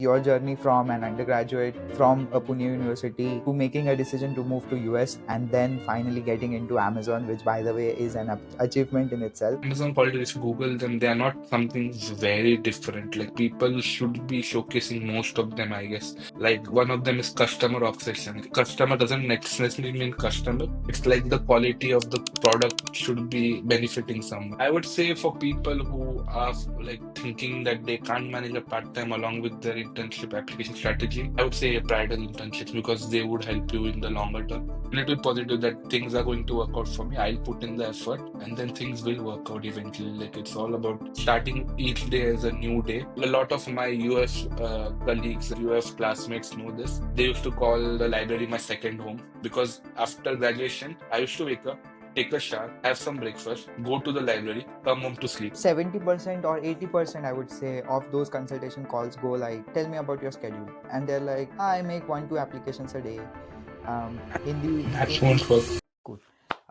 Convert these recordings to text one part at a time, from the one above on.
your journey from an undergraduate from a Pune University to making a decision to move to US and then finally getting into Amazon, which by the way is an achievement in itself. Amazon quality, if you Google them, they are not something very different. Like people should be showcasing most of them, I guess. Like one of them is customer obsession. Customer doesn't necessarily mean customer. It's like the quality of the product should be benefiting someone. I would say for people who are like thinking that they can't manage a part-time along with their internship application strategy, I would say a bridal internships because they would help you in the longer term. Little positive that things are going to work out for me. I'll put in the effort and then things will work out eventually. Like it's all about starting each day as a new day. A lot of my US colleagues, US classmates know this. They used to call the library my second home because after graduation, I used to wake up, take a shower, have some breakfast, go to the library, come home to sleep. 70% or 80% I would say of those consultation calls go like, tell me about your schedule, and they're like, I make 1-2 applications a day. In That won't work. cool.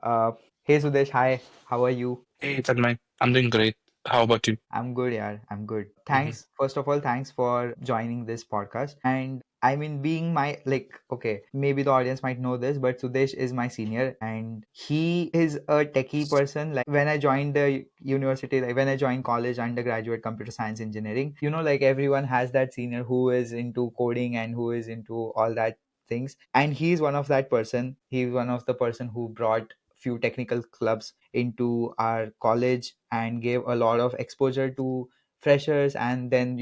uh hey Sudesh, hi, how are you? Hey, Tanmay, I'm doing great. How about you? I'm good, yeah, I'm good. Mhm. Thanks, first of all, thanks for joining this podcast. And I mean, being my, like, okay, maybe the audience might know this, but Sudesh is my senior and he is a techie person. Like, when I joined the university, like when I joined college, undergraduate computer science engineering, like everyone has that senior who is into coding and who is into all that things. And he's one of that person. He's one of the person who brought few technical clubs into our college and gave a lot of exposure to freshers, and then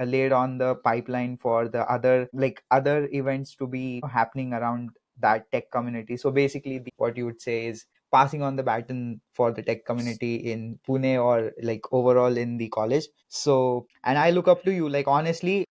laid on the pipeline for the other events to be happening around that tech community. So basically what you would say is passing on the baton for the tech community in Pune or like overall in the college. So, and I look up to you, like, honestly,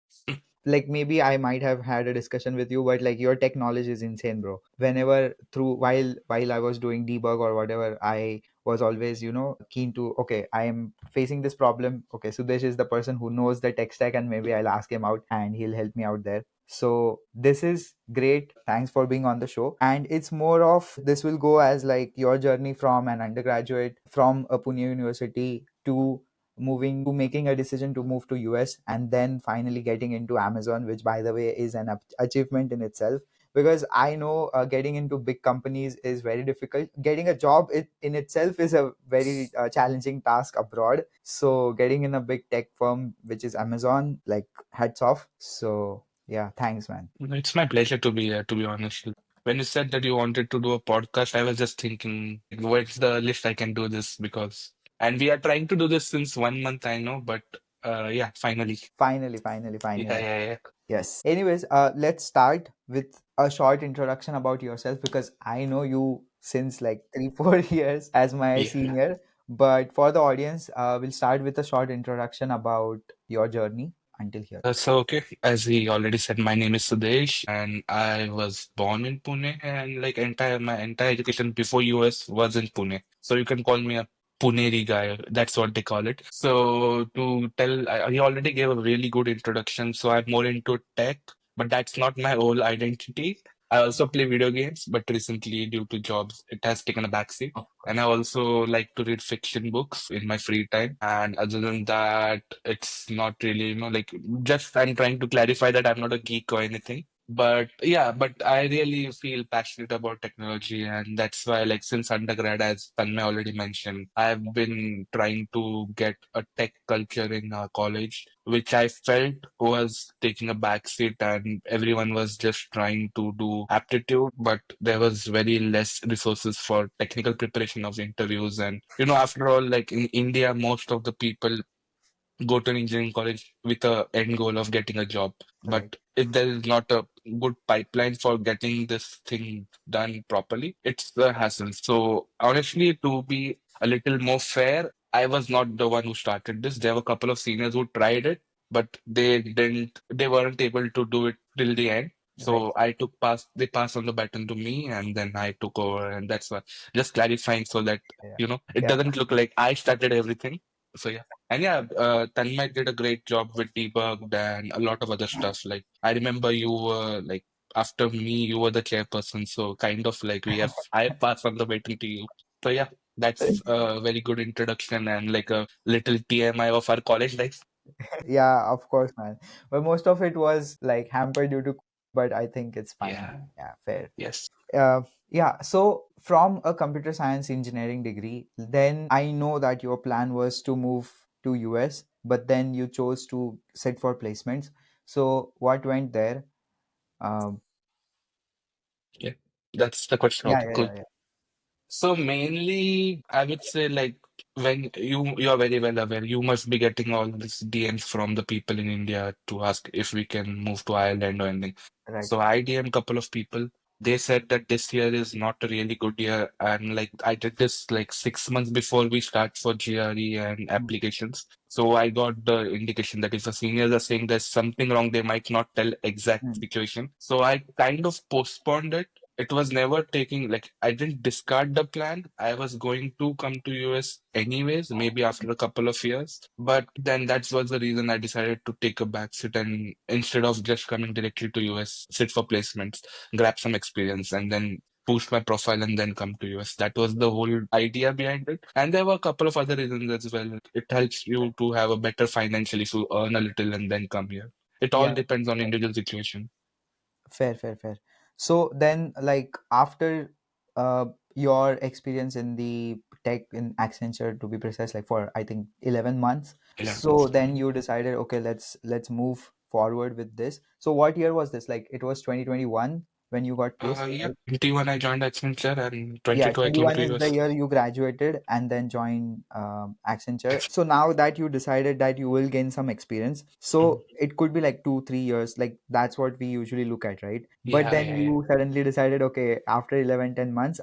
like maybe I might have had a discussion with you, but like your tech knowledge is insane, bro. Whenever through while I was doing debug or whatever, I was always keen to, okay, I am facing this problem, okay, so this is the person who knows the tech stack, and maybe I'll ask him out and he'll help me out there. So this is great, thanks for being on the show. And it's more of, this will go as like your journey from an undergraduate from a Pune University to making a decision to move to US and then finally getting into Amazon, which by the way is an achievement in itself. Because I know getting into big companies is very difficult. Getting a job in itself is a very challenging task abroad. So getting in a big tech firm, which is Amazon, like, hats off. So yeah, thanks, man. It's my pleasure to be here, to be honest. When you said that you wanted to do a podcast, I was just thinking, what's the list I can do this because, and we are trying to do this since 1 month, I know, but yeah, finally. Finally. Yeah. Yes. Anyways, let's start with a short introduction about yourself, because I know you since like 3 4 years as my Yeah. senior. But for the audience, we'll start with a short introduction about your journey until here. So, okay, as he already said, my name is Sudesh, and I was born in Pune, and like my entire education before US was in Pune. So you can call me a Puneri guy. That's what they call it. So to tell, he already gave a really good introduction. So I'm more into tech, but that's not my whole identity. I also play video games, but recently, due to jobs, it has taken a backseat. Of And I course. also like to read fiction books in my free time. And other than that, it's not really, like just I'm trying to clarify that I'm not a geek or anything. But yeah, but I really feel passionate about technology. And that's why, like, since undergrad, as Tanmay already mentioned, I've been trying to get a tech culture in our college, which I felt was taking a backseat and everyone was just trying to do aptitude, but there was very less resources for technical preparation of interviews. And, after all, like in India, most of the people go to an engineering college with a end goal of getting a job. Right. But if there is not a good pipeline for getting this thing done properly, it's the hassle. So honestly, to be a little more fair, I was not the one who started this. There were a couple of seniors who tried it, but they weren't able to do it till the end. Right. So they passed on the baton to me and then I took over. And that's why, just clarifying so that, Yeah. it Yeah. doesn't look like I started everything. So yeah. And yeah, Tanmay did a great job with debug and a lot of other stuff. Like I remember you were like after me, you were the chairperson. So kind of like I passed on the baton to you. So yeah, that's a very good introduction and like a little TMI of our college life. Yeah, of course, man. But most of it was like hampered due to, but I think it's fine. Yeah. Yeah, fair. Yes. Uh, yeah, so from a computer science engineering degree, then I know that your plan was to move to US, but then you chose to sit for placements. So what went there? Um, Yeah. That's the question. yeah, Okay, yeah, cool. yeah, yeah. So mainly, I would say like when you are very well aware, you must be getting all these DMs from the people in India to ask if we can move to Ireland or anything. Right. So I DM couple of people. They said that this year is not a really good year, and like I did this like 6 months before we start for GRE and Mm, applications. So I got the indication that if the seniors are saying there's something wrong, they might not tell exact mm, situation. So I kind of postponed it. It was never taking, like, I didn't discard the plan. I was going to come to US anyways, maybe after a couple of years. But then that was the reason I decided to take a back sit and instead of just coming directly to US, sit for placements, grab some experience, and then boost my profile and then come to US. That was the whole idea behind it. And there were a couple of other reasons as well. It helps you to have a better financial if you earn a little and then come here. It all yeah, depends on individual situation. fair, fair, fair. So then, like after uh, your experience in the tech in Accenture, to be precise, like for I think 11 months. 11 months. So then you decided, okay, let's move forward with this. So what year was this? Like it was 2021 when you got placed, Yeah, right? 21 I joined Accenture and Yeah, 22 I came 21 to is the US. year you graduated and then joined Accenture. So now that you decided that you will gain some experience, Mhm. so it could be like 2 3 years, like that's what we usually look at, right? But Yeah, then yeah, yeah. you suddenly decided, okay, after 11 10 months,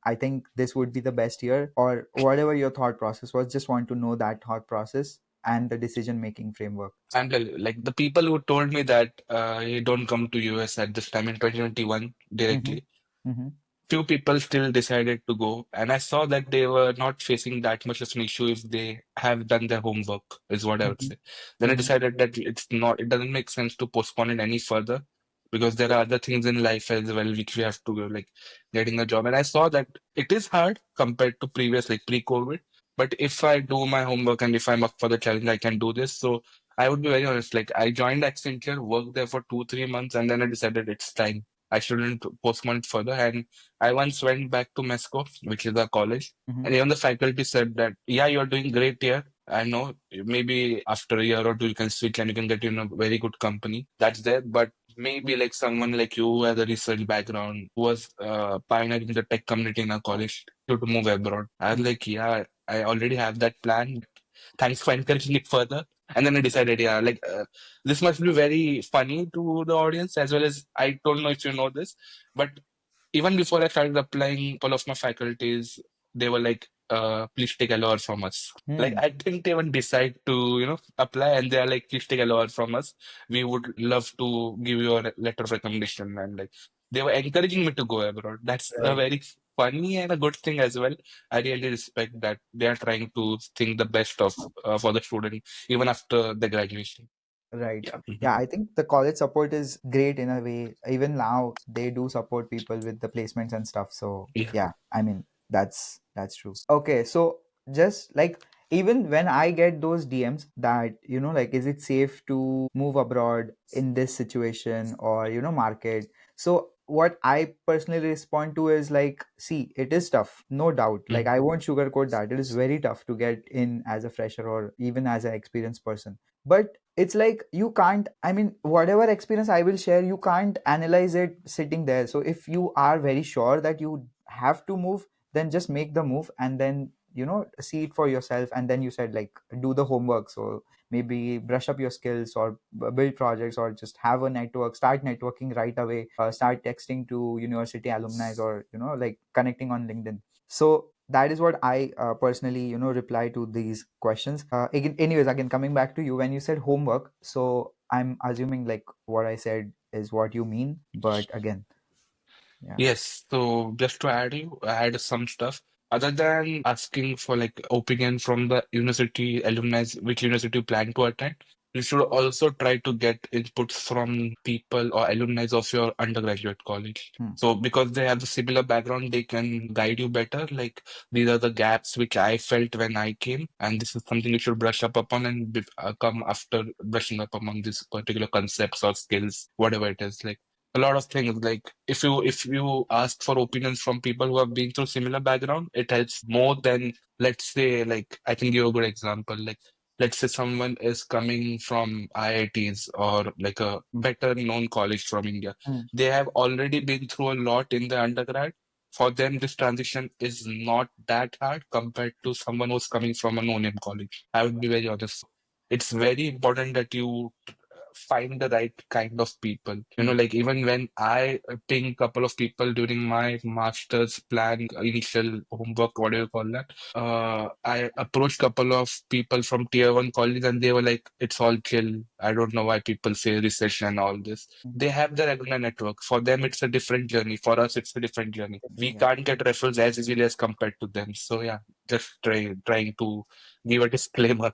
I think this would be the best year, or whatever your thought process was. Just want to know that thought process and the decision making framework. And like the people who told me that you don't come to US at this time in 2021 Mm-hmm. directly, Mm-hmm. few people still decided to go, and I saw that they were not facing that much of an issue if they have done their homework, is what I would Mm-hmm. say. Then I Mm-hmm. decided that it doesn't make sense to postpone it any further because there are other things in life as well which we have to go, like getting a job. And I saw that it is hard compared to previous, like pre-COVID. But if I do my homework and if I'm up for the challenge, I can do this. So I would be very honest, like I joined Accenture, worked there for 2 3 months, and then I decided it's time. I shouldn't postpone it further. And I once went back to Mesco, which is a college, Mm-hmm. and even the faculty said that, yeah, you're doing great here. I know maybe after a year or two you can switch and you can get in a very good company. That's there. But maybe like someone like you who has a research background, who was pioneering the tech community in our college, you to move abroad. I was like, yeah, I already have that plan. Thanks for encouraging it further. And then I decided, yeah, like this must be very funny to the audience as well as I don't know if you know this, but even before I started applying, couple of my faculties, they were like, please take a lower from us. Like, Mm-hmm. I didn't even decide to, apply, and they are like, please take a lower from us. We would love to give you a letter of recommendation. And like, they were encouraging me to go abroad. That's a Right. very funny and a good thing as well. I really respect that they are trying to think the best of for the student, even after the graduation. Right. Yeah. Yeah, Mhm. I think the college support is great in a way. Even now, they do support people with the placements and stuff. So Yeah. yeah, I mean that's true. Okay, so just like even when I get those DMs that, like, is it safe to move abroad in this situation or, market? So what I personally respond to is like, see, it is tough, no doubt. Like Mhm. I won't sugarcoat that. It is very tough to get in as a fresher or even as an experienced person, but it's like you can't, I mean, whatever experience I will share, you can't analyze it sitting there. So if you are very sure that you have to move, then just make the move and then, see it for yourself. And then you said like do the homework. So maybe brush up your skills or build projects or just have a network, start networking right away, start texting to university alumni or like connecting on LinkedIn. So that is what I personally reply to these questions. Anyways, again, coming back to you, when you said homework, so I'm assuming like what I said is what you mean, but again, yeah. Yes, so just to add some stuff. Other than asking for like opinion from the university alumni, which university you plan to attend, you should also try to get inputs from people or alumni of your undergraduate college. Hmm. So because they have the similar background, they can guide you better. Like these are the gaps which I felt when I came, and this is something you should brush up upon and come after brushing up among these particular concepts or skills, whatever it is. Like a lot of things. Like if you ask for opinions from people who have been through similar background, it helps more than, let's say, like I can give you a good example. Like let's say someone is coming from IITs or like a better known college from India. Hmm. They have already been through a lot in the undergrad. For them, this transition is not that hard compared to someone who's coming from a no-name college. I would be very honest. It's very important that you find the right kind of people. You know, Hmm. like even when I ping couple of people during my master's plan, initial homework, what do you call that? I approached couple of people from tier one college and they were like, it's all chill. I don't know why people say recession and all this. Hmm. They have their regular network. For them, it's a different journey. For us, it's a different journey. We Yeah. can't get referrals as easily as compared to them. So yeah, just trying to give a disclaimer.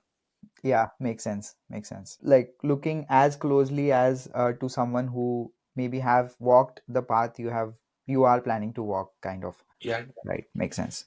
Yeah, makes sense. Makes sense. Like looking as closely as to someone who maybe have walked the path you are planning to walk, kind of. Yeah. Right. Makes sense.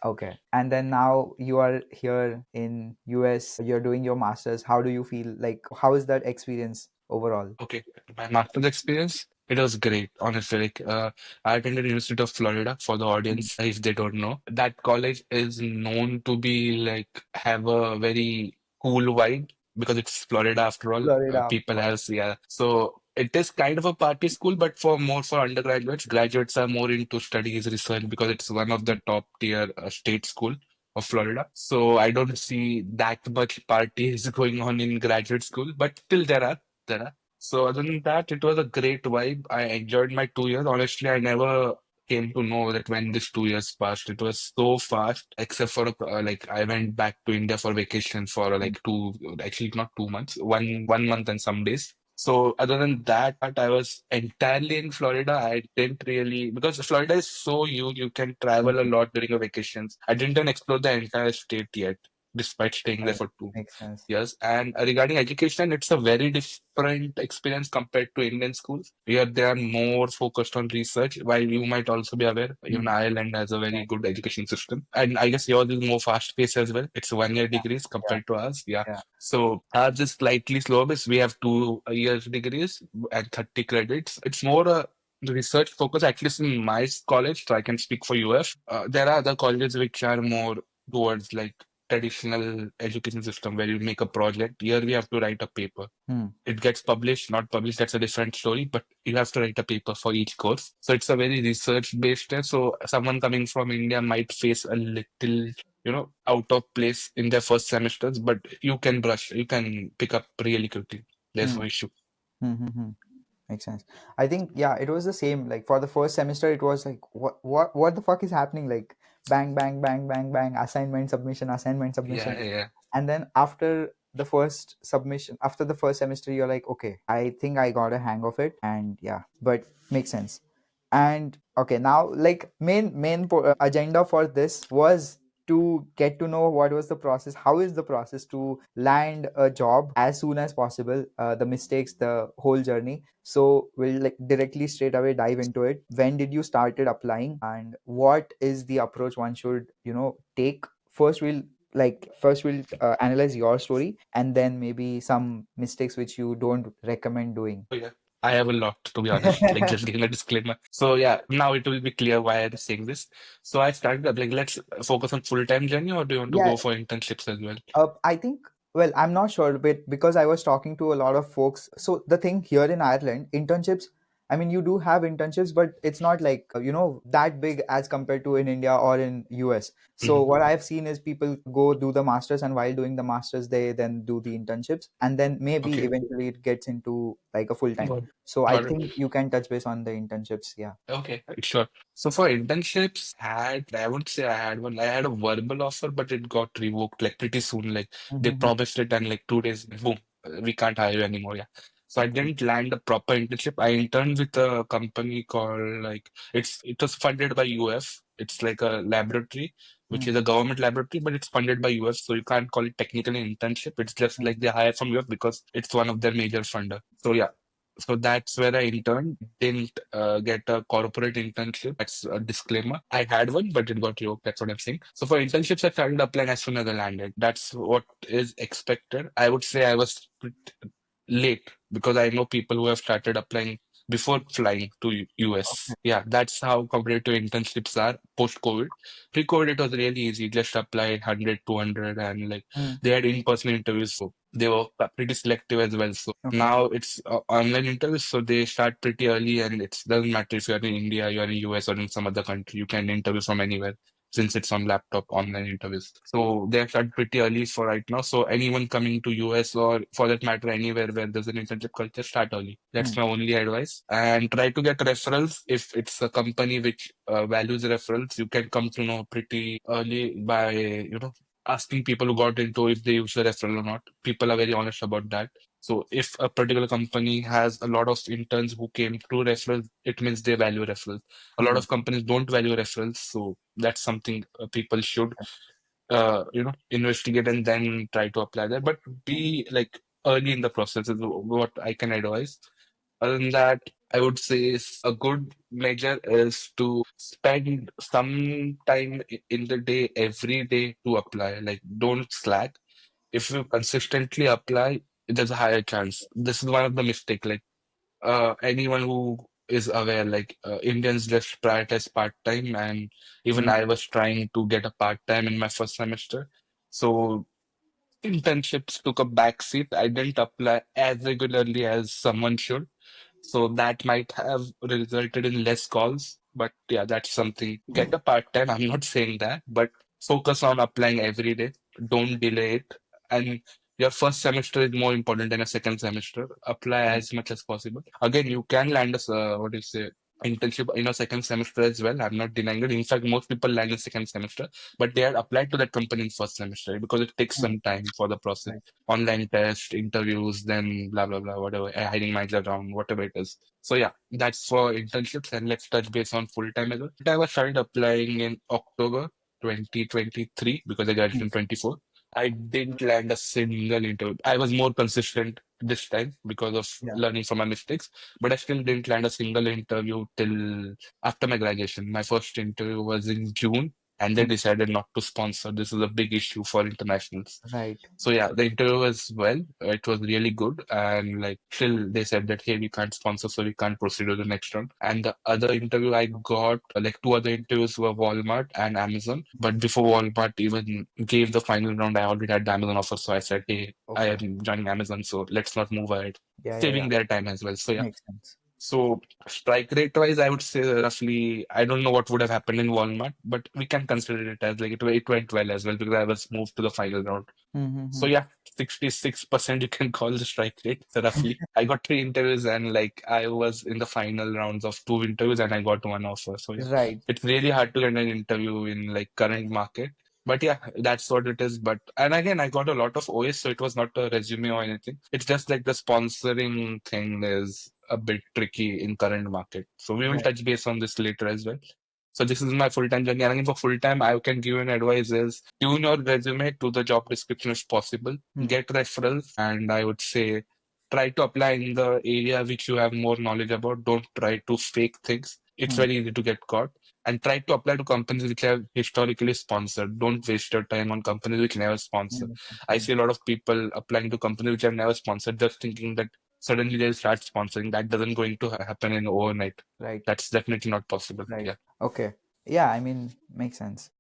Okay. And then now you are here in US, you're doing your masters. How do you feel? Like, how is that experience overall? Okay, my master's experience, it was great, honestly. I attended University of Florida for the Mm. audience, if they don't know. That college is known to be like have a very cool vibe because it's Florida after all. Florida, of People course. have, yeah. So it is kind of a party school, but for more for undergraduates. Graduates are more into studies, research because it's one of the top tier state school of Florida. So I don't see that much parties going on in graduate school, but still there are. So other than that, it was a great vibe. I enjoyed my 2 years. Honestly, I never came to know that when this 2 years passed, it was so fast. Except for like I went back to India for vacation for Mm. like actually not 2 months, one month and some days. So other than that, I was entirely in Florida. I didn't really because Florida is so huge. You can travel a Mm. lot during your vacations. I didn't even explore the entire state yet, despite staying there Right. for two. Makes sense. Yes, and regarding education, it's a very different experience compared to Indian schools. Here, they are more focused on research, while you might also be aware, even Mm. Ireland has a very Right. good education system. And I guess yours is more fast-paced as well. It's 1 year Yeah. degrees Yeah. compared to us. Yeah. Yeah. So ours is slightly slower because we have 2 years degrees and 30 credits. It's more a research focus, at least in my college, so I can speak for UF. There are other colleges which are more towards like traditional education system where you make a project. Here we have to write a paper. Mm. It gets published, not published, that's a different story, but you have to write a paper for each course. So it's a very research based test. So someone coming from India might face a little, out of place in their first semesters, but you can pick up really quickly. There's no Mm. issue. Mm-hmm. Makes sense. I think yeah, it was the same. Like for the first semester, it was like what the fuck is happening? Like bang bang bang bang bang, assignment Yeah, submission, yeah. and then after the first submission, after the first semester, you're like, okay, I think I got a hang of it, and yeah, but makes sense. And okay, now like agenda for this was to get to know what was the process, how is the process to land a job as soon as possible, the mistakes, the whole journey. So we'll like directly straight away dive into it. When did you started applying, and what is the approach one should take? First we'll analyze your story, and then maybe some mistakes which you don't recommend doing. Oh, yeah. I have a lot, to be honest, like just giving a disclaimer. So yeah, now it will be clear why I'm saying this. So I started like, let's focus on full-time journey, or do you want to Yeah. go for internships as well? I think, well, I'm not sure, but because I was talking to a lot of folks. So the thing here in Ireland, internships, I mean, you do have internships, but it's not like, that big as compared to in India or in US. So Hmm. what I've seen is people go do the masters, and while doing the masters, they then do the internships, and then maybe Okay. eventually it gets into like a full time. Got So I got it. think you can touch base on the internships. Yeah. Okay, sure. So for internships, I would say I had one. I had a verbal offer, but it got revoked like pretty soon. Like they Mm-hmm. promised it, and like 2 days, boom, we can't hire you anymore. Yeah. So I didn't land a proper internship. I interned with a company called like it was funded by UF. It's like a laboratory which Mm. is a government laboratory, but it's funded by US, so you can't call it technically an internship. It's just Mm. like they hire from US because it's one of their major funder. So yeah, so that's where I interned. Didn't get a corporate internship. That's a disclaimer. I had one, but it got revoked. That's what I'm saying. So for internships, I started applying as soon as I landed. That's what is expected. I would say I was late because I know people who have started applying before flying to US. Okay. Yeah, that's how competitive internships are post-COVID. Pre-COVID, it was really easy. Just apply 100, 200, and like Mm. they had in-person interviews, so they were pretty selective as well. So Okay. now it's online interviews, so they start pretty early, and it doesn't matter if you're in India, you're in US, or in some other country. You can interview from anywhere since it's on laptop online interviews. So they have started pretty early for right now. So anyone coming to US or for that matter anywhere where there's an internship culture, start early. That's Mm. my only advice. And try to get referrals. If it's a company which values referrals, you can come to know pretty early by, asking people who got into if they use the referral or not. People are very honest about that. So if a particular company has a lot of interns who came through referrals, it means they value referrals. A lot Mm. of companies don't value referrals, so that's something people should, investigate and then try to apply that. But Mm. be like early in the process is what I can advise. Other than that, I would say a good measure is to spend some time in the day every day to apply. Like, don't slack. If you consistently apply, there's a higher chance. This is one of the mistake. Like, anyone who is aware, like Indians just prioritize part time, and even Mm. I was trying to get a part time in my first semester. So internships took a back seat. I didn't apply as regularly as someone should. So that might have resulted in less calls. But yeah, that's something. Get a part time. I'm not saying that, but focus on applying every day. Don't delay it. And your first semester is more important than a second semester. Apply Mm. as much as possible. Again, you can land a, what do you say, internship in a second semester as well. I'm not denying it. In fact, most people land in second semester, but they had applied to that company in first semester because it takes Mm. some time for the process. Right. Online test, interviews, then blah blah blah, whatever, hiring manager round, whatever it is. So yeah, that's for internships, and let's touch base on full time as well. I was started applying in October 2023 because I graduated Mm. in 24. I didn't land a single interview. I was more consistent this time because of Yeah. learning from my mistakes, but I still didn't land a single interview till after my graduation. My first interview was in June, and they Mm. decided not to sponsor. This is a big issue for internationals. Right. So yeah, the interview was well. It was really good, and like still they said that hey, we can't sponsor, so we can't proceed to the next round. And the other interview I got, like two other interviews were Walmart and Amazon. But before Walmart even gave the final round, I already had the Amazon offer, so I said, hey, I Okay. am joining Amazon, so let's not move ahead, Yeah. Yeah. Yeah. saving their time as well. So yeah. Makes sense. So strike rate wise, I would say roughly, I don't know what would have happened in Walmart, but we can consider it as like it went well as well because I was moved to the final round. So Mm-hmm. yeah, 66% you can call the strike rate roughly. I got three interviews and like I was in the final rounds of two interviews and I got one offer. So yeah, Right. it's really hard to get an interview in like current market. But yeah, that's what it is. But and again, I got a lot of OS, so it was not a resume or anything. It's just like the sponsoring thing is a bit tricky in current market. So we will Right. touch base on this later as well. So this is my full-time journey. And again, for full-time, I can give you an advice is tune your resume to the job description if possible. Mm. Get referrals, and I would say try to apply in the area which you have more knowledge about. Don't try to fake things. It's Mm. very easy to get caught. And try to apply to companies which have historically sponsored. Don't waste your time on companies which never sponsor. Mm. I Mm. see a lot of people applying to companies which have never sponsored, just thinking that suddenly they'll start sponsoring. That doesn't going to happen in overnight. Right. That's definitely not possible. Right. Yeah. Okay. Yeah. I mean, makes sense.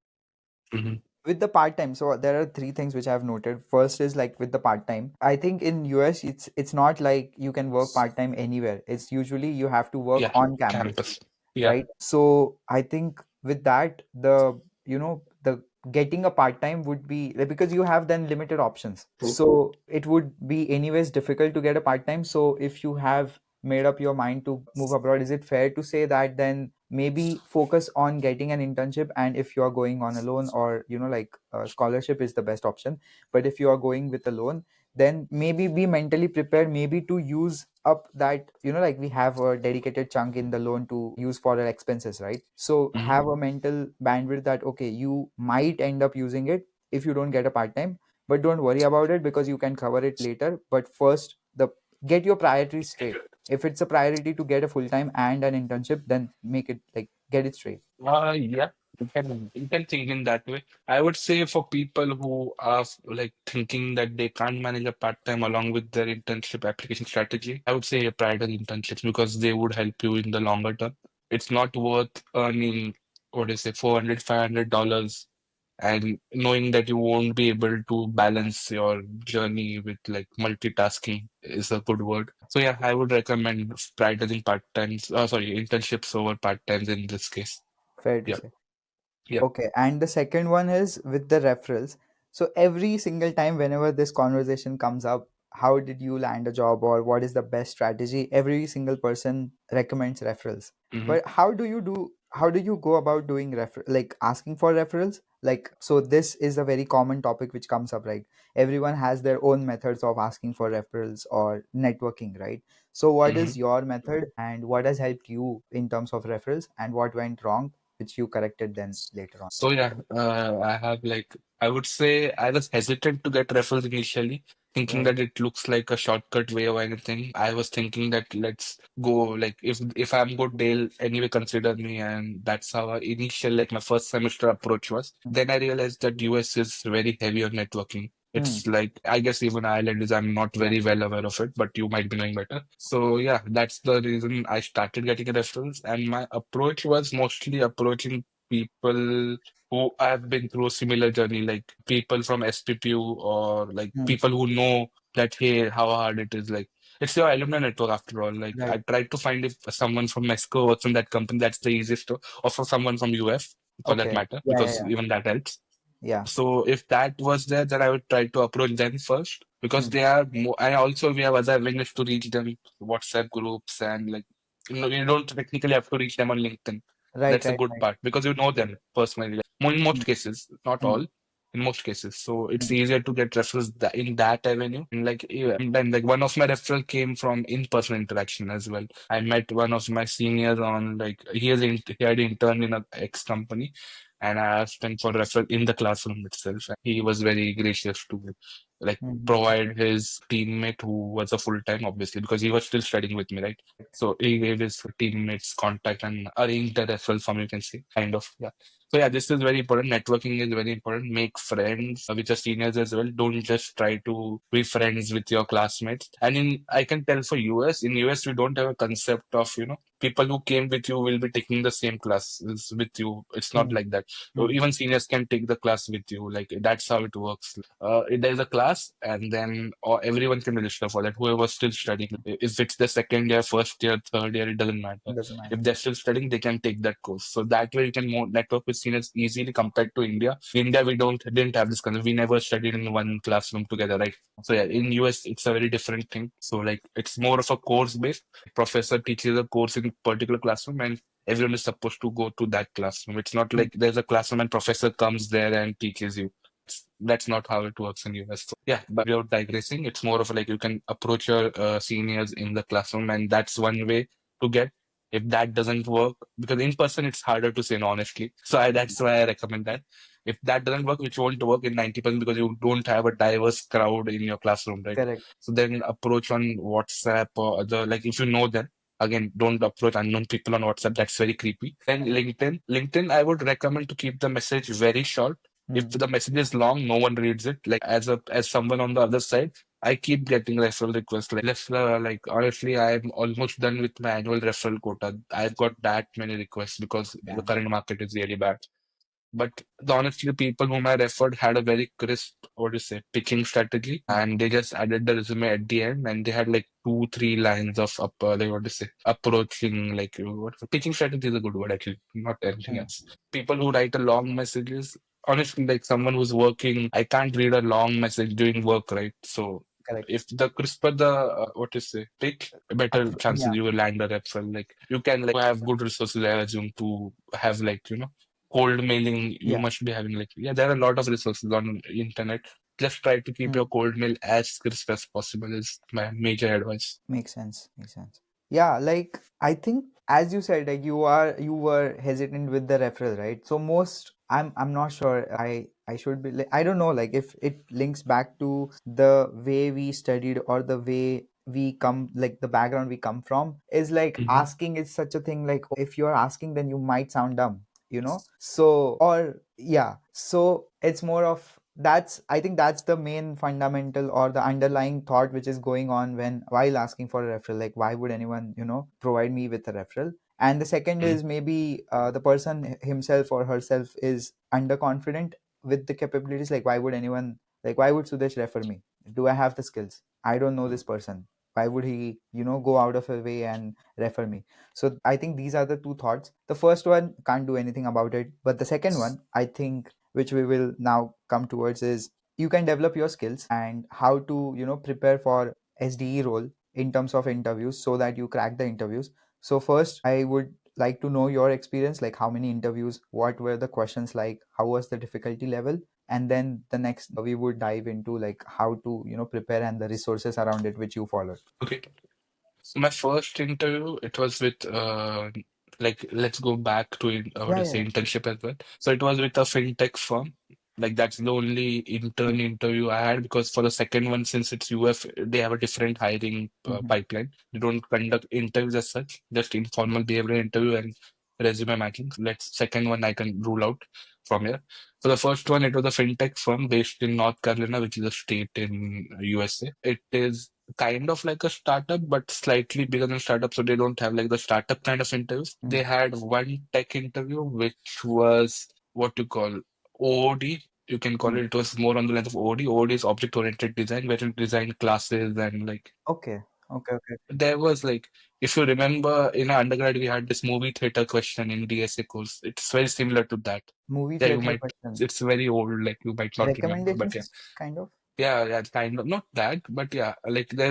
Hmm. With the part time, so there are three things which I've noted. First is like with the part time, I think in US it's not like you can work part time anywhere. It's usually you have to work Yeah. on campus, Campus. Yeah. right? So I think with that, the the getting a part time would be like, because you have then limited options, so it would be anyways difficult to get a part time. So if you have made up your mind to move abroad, is it fair to say that then maybe focus on getting an internship, and if you are going on a loan, or like scholarship is the best option, but if you are going with a loan, then maybe be mentally prepared, maybe to use up that, like we have a dedicated chunk in the loan to use for our expenses, right? So Hmm. have a mental bandwidth that okay, you might end up using it if you don't get a part time, but don't worry about it because you can cover it later. But first, the get your priorities straight. If it's a priority to get a full time and an internship, then make it like get it straight. Yeah, you can think in that way. I would say for people who are like thinking that they can't manage a part-time along with their internship application strategy, I would say prioritize internships because they would help you in the longer term. It's not worth earning, what do you say, 400, $500 and knowing that you won't be able to balance your journey with like multitasking is a good word. So yeah, I would recommend prioritizing part-times, sorry, internships over part-times in this case. Fair to Yeah, say. yeah. Okay, and the second one is with the referrals. So every single time whenever this conversation comes up, how did you land a job or what is the best strategy? Every single person recommends referrals. Hmm. But how do you go about doing like asking for referrals? Like, so this is a very common topic which comes up, right? Everyone has their own methods of asking for referrals or networking, right? So what Hmm. is your method and what has helped you in terms of referrals and what went wrong, which you corrected then later on? So yeah, I have like I would say I was hesitant to get referrals initially, thinking Right. that it looks like a shortcut way or anything. I was thinking that let's go like if I'm good, they'll anyway consider me, and that's how our initial like my first semester approach was. Mm. Then I realized that US is very heavy on networking. Mm. It's like I guess even Ireland is. I'm not Yeah. very well aware of it, but you might be knowing better. So yeah, that's the reason I started getting referrals, and my approach was mostly approaching people who have been through a similar journey, like people from SPPU or like Mm. people who know that, hey, how hard it is. Like, it's your alumni network after all. Like, Right. I tried to find if someone from Mexico works in that company, that's the easiest to, or for someone from UF for that Okay. matter, Yeah. Yeah. because Yeah. even that helps. Yeah. So if that was there, then I would try to approach them first because Mm. they are more, and also we have other avenues to reach them, WhatsApp groups and like, you don't technically have to reach them on LinkedIn. Right. That's a Right. good Right. part because you know them personally. Like, in Mm. most cases, not Mm. all, in most cases. So it's Mm. easier to get referrals in that avenue. And like, and then like one of my referral came from in-person interaction as well. I met one of my seniors on like he had interned in a ex company, and I asked him for referral in the classroom itself. And he was very gracious to like Mm. provide his teammate who was a full time, obviously, because he was still studying with me, right? So he gave his teammates contact and arranged the referral form, you can say, kind of. Yeah. So yeah, this is very important. Networking is very important. Make friends with your seniors as well. Don't just try to be friends with your classmates. And I can tell for in US, we don't have a concept of, people who came with you will be taking the same classes with you. It's not Mm. like that. So Mm. even seniors can take the class with you. Like that's how it works. There's a class, and then or everyone can register for that. Whoever's still studying, if it's the second year, first year, third year, it doesn't matter. Doesn't If matter. they're still studying, they can take that course. So that way, you can more network with seniors easily compared to India. In India, we didn't have this kind of. We never studied in one classroom together, right? So yeah, in US, it's a very different thing. So like, it's more of a course based. Professor teaches a course in particular classroom, and everyone is supposed to go to that classroom. It's not Mm. like there's a classroom and professor comes there and teaches you. That's not how it works in US. So, yeah, but without digressing, it's more of like you can approach your seniors in the classroom, and that's one way to get. If that doesn't work, because in person it's harder to say no, honestly. So that's why I recommend that. If that doesn't work, which won't work in 90% because you don't have a diverse crowd in your classroom, right? Correct. So then approach on WhatsApp or other, like if you know them. Again, don't approach unknown people on WhatsApp. That's very creepy. Then LinkedIn. LinkedIn, I would recommend to keep the message very short. If Mm. the message is long, no one reads it. Like as someone on the other side, I keep getting referral requests. Like honestly, I'm almost done with my annual referral quota. I've got that many requests because the Yeah. current market is really bad. But honestly, the people whom I referred had a very crisp, what do you say, pitching strategy, Mm. and they just added the resume at the end, and they had like 2, 3 lines of like what to say, approaching like what pitching strategy is a good word actually, not anything Mm. else. People who write a long messages, honestly, like someone who's working, I can't read a long message doing work, right? So Correct. if the crisper the what you say pitch, better chances Yeah. you will land a referral. Like you can like have good resources, I assume, to have like cold mailing. You Yeah. must be having like, yeah, there are a lot of resources on internet. Just try to keep Hmm. your cold mail as crisp as possible is my major advice. Makes sense. Makes sense. Yeah, like I think as you said, like you were hesitant with the referral, right? So most I'm not sure I should be like, I don't know like if it links back to the way we studied or the way we come, like the background we come from is like Hmm. asking is such a thing, like if you're asking then you might sound dumb, you know? So or yeah, so it's more of that's I think that's the main fundamental or the underlying thought which is going on when while asking for a referral, like why would anyone, you know, provide me with a referral. And the second is maybe the person himself or herself is underconfident with the capabilities, like why would anyone, like why would Sudesh refer me, do I have the skills, I don't know this person, why would he, you know, go out of a way and refer me. So I think these are the two thoughts. The first one can't do anything about it, but the second one I think, which we will now come towards, is you can develop your skills and how to, you know, prepare for SDE role in terms of interviews so that you crack the interviews. So first I would like to know your experience, like how many interviews, what were the questions, like how was the difficulty level, and then the next we would dive into like how to, you know, prepare and the resources around it which you followed. Okay. So my first interview, it was with like let's go back to what Yeah, I yeah, say internship as well. So it was with a fintech firm. Like that's the only intern interview I had because for the second one, since it's UF, they have a different hiring mm-hmm. pipeline. They don't conduct interviews as such, just informal behavioral interview and resume matching. Let's second one I can rule out from here. So the first one, it was a fintech firm based in North Carolina, which is a state in USA. It is kind of like a startup, but slightly bigger than startup. So they don't have like the startup kind of interviews. Mm. They had one tech interview, which was what you call OOD. You can call Mm. it. It was more on the lines of OOD. OOD is object oriented design, where you design classes and like Okay, okay, okay. there was like if you remember in our undergrad we had this movie theater question in DSA course. It's very similar to that. Movie Yeah, you theater might. question, It's very old. Like you might not remember, recommendation but yeah. system kind of. Yeah, yeah, kind of not that, but yeah, like there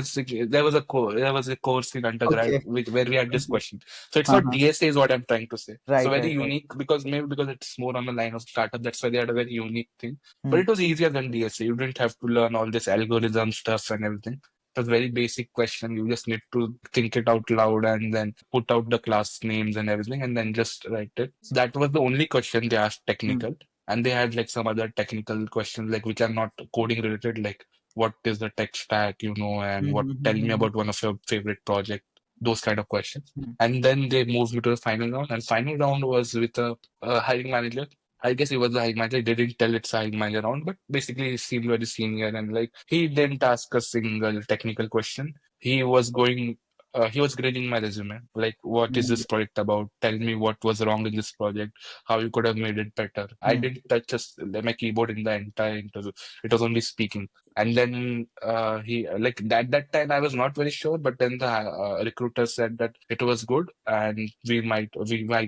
was a course in undergrad Okay. where we had this Okay. question. So it's not Uh-huh. DSA is what I'm trying to say. So Right, very right, right. unique because maybe because it's more on the line of startup. That's why they had a very unique thing. But Mm. it was easier than DSA. You didn't have to learn all this algorithm stuff and everything. It was very basic question. You just need to think it out loud and then put out the class names and everything and then just write it. So that was the only question they asked Mm. technical. And they had like some other technical questions like which are not coding related, like what is the tech stack, and what tell me Mm-hmm. about one of your favorite project, those kind of questions. Mm. And then they moved me to the final round, and final round was with a hiring manager. I guess he was the hiring manager. They didn't tell it's a hiring manager round, but basically he seemed very senior and like he didn't ask a single technical question. He was grading my resume. Like, what is Mm. this project about? Tell me what was wrong in this project, how you could have made it better. I Mm. didn't touch my keyboard in the entire interview. It was only speaking. And then he like that time I was not very sure, but then the recruiter said that it was good and we might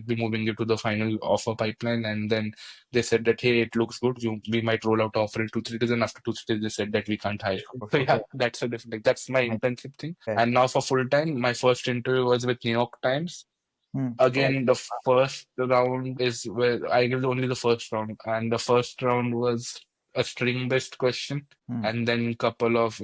be moving it to the final offer pipeline. And then they said that hey, it looks good. We might roll out offer in 2 3 days, and after 2 3 days they said that we can't hire. So Okay. yeah, that's a different. Like, that's my Right. internship thing. Right. And now for full time, my first interview was with New York Times. Mm. Oh. Again, the first round is where I give only the first round, and the first round was a string-based question, Mm. and then couple of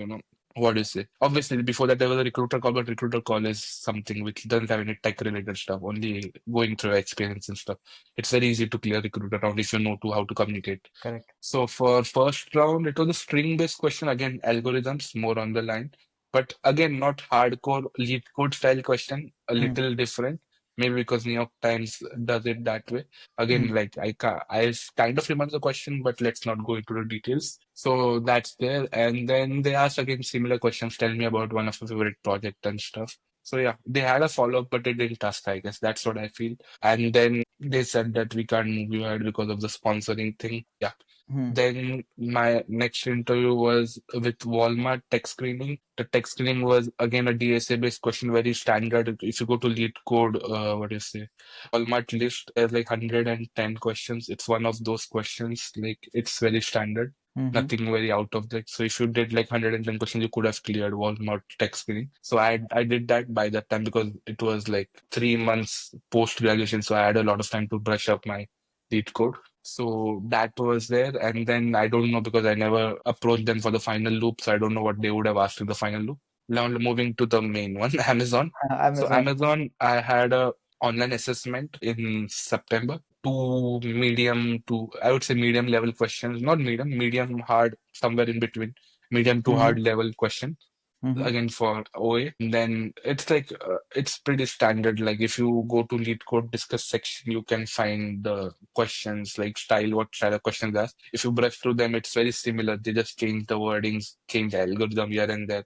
what do you say? Obviously, before that there was a recruiter call, but recruiter call is something which doesn't have any tech-related stuff, only going through experience and stuff. It's very easy to clear recruiter round if you know to how to communicate. Correct. So for first round, it was a string-based question again, algorithms more on the line, but again not hardcore lead code style question, a Mm. little different. Maybe because New York Times does it that way. Again, Mm. like I kind of remember the question, but let's not go into the details. So that's there. And then they asked again similar questions. Tell me about one of your favorite project and stuff. So yeah, they had a follow-up, but they didn't ask, I guess. That's what I feel. And then they said that we can't move you ahead because of the sponsoring thing. Yeah. Mm. Then my next interview was with Walmart tech screening. The tech screening was again a DSA based question, very standard. If you go to lead code, what do you say? Walmart list, there's like 110 questions. It's one of those questions, like it's very standard. Mm-hmm. Nothing very out of that. So if you did like 110 questions, you could have cleared Walmart tech screening. So I did that by that time because it was like 3 months post graduation. So I had a lot of time to brush up my lead code. So that was there. And then I don't know because I never approached them for the final loop. So I don't know what they would have asked in the final loop. Now moving to the main one, Amazon. So Amazon. Amazon, I had a online assessment in September. Two medium to, I would say medium level questions, not medium hard, somewhere in between, medium to Mm-hmm. hard level question Mm-hmm. again for OA. Then it's like it's pretty standard. Like if you go to lead code discuss section, you can find the questions like style, what style of questions are. If you brush through them, it's very similar. They just change the wordings, change the algorithm here and there.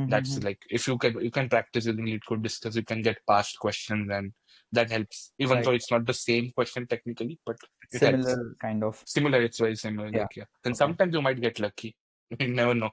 That's Mm-hmm. like if you can practice using lead code discuss, you can get past questions and that helps. Even Right. though it's not the same question technically, but it helps. Similar kind of. Similar, it's very similar. Yeah. Like yeah, and Okay. sometimes you might get lucky. You never know.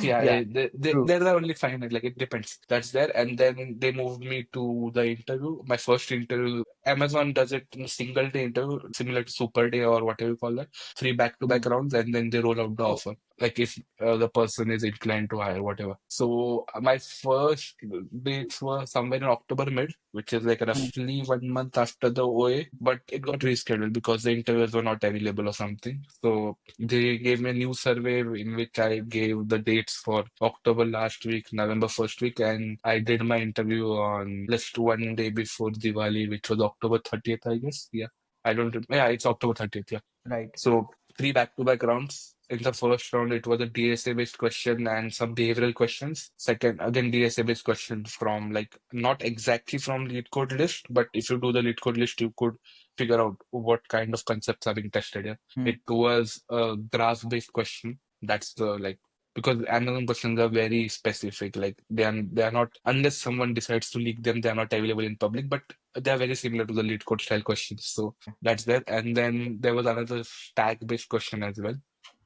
Yeah, Yeah. True. they're the only finite. Like it depends. That's there, and then they moved me to the interview. My first interview, Amazon does it in a single day interview, similar to Super Day or whatever you call that. Three back-to-back Mm. rounds, and then they roll out the Oh. offer. Like if the person is inclined to hire, whatever. So my first dates were somewhere in October mid, which is like Mm. roughly 1 month after the OA, but it got rescheduled because the interviews were not available or something. So they gave me a new survey in which I gave the dates for October last week, November first week, and I did my interview on just 1 day before Diwali, which was October 30th, I guess. Yeah. I don't, yeah, it's October 30th. Yeah. Right. So three back-to-back rounds. In the first round, it was a DSA-based question and some behavioral questions. Second, again, DSA-based questions from like not exactly from lead code list, but if you do the lead code list, you could figure out what kind of concepts are being tested here. Mm. It was a graph-based question. That's the like because Amazon questions are very specific. Like they are not unless someone decides to leak them, they are not available in public. But they are very similar to the lead code style questions. So that's that. And then there was another stack-based question as well.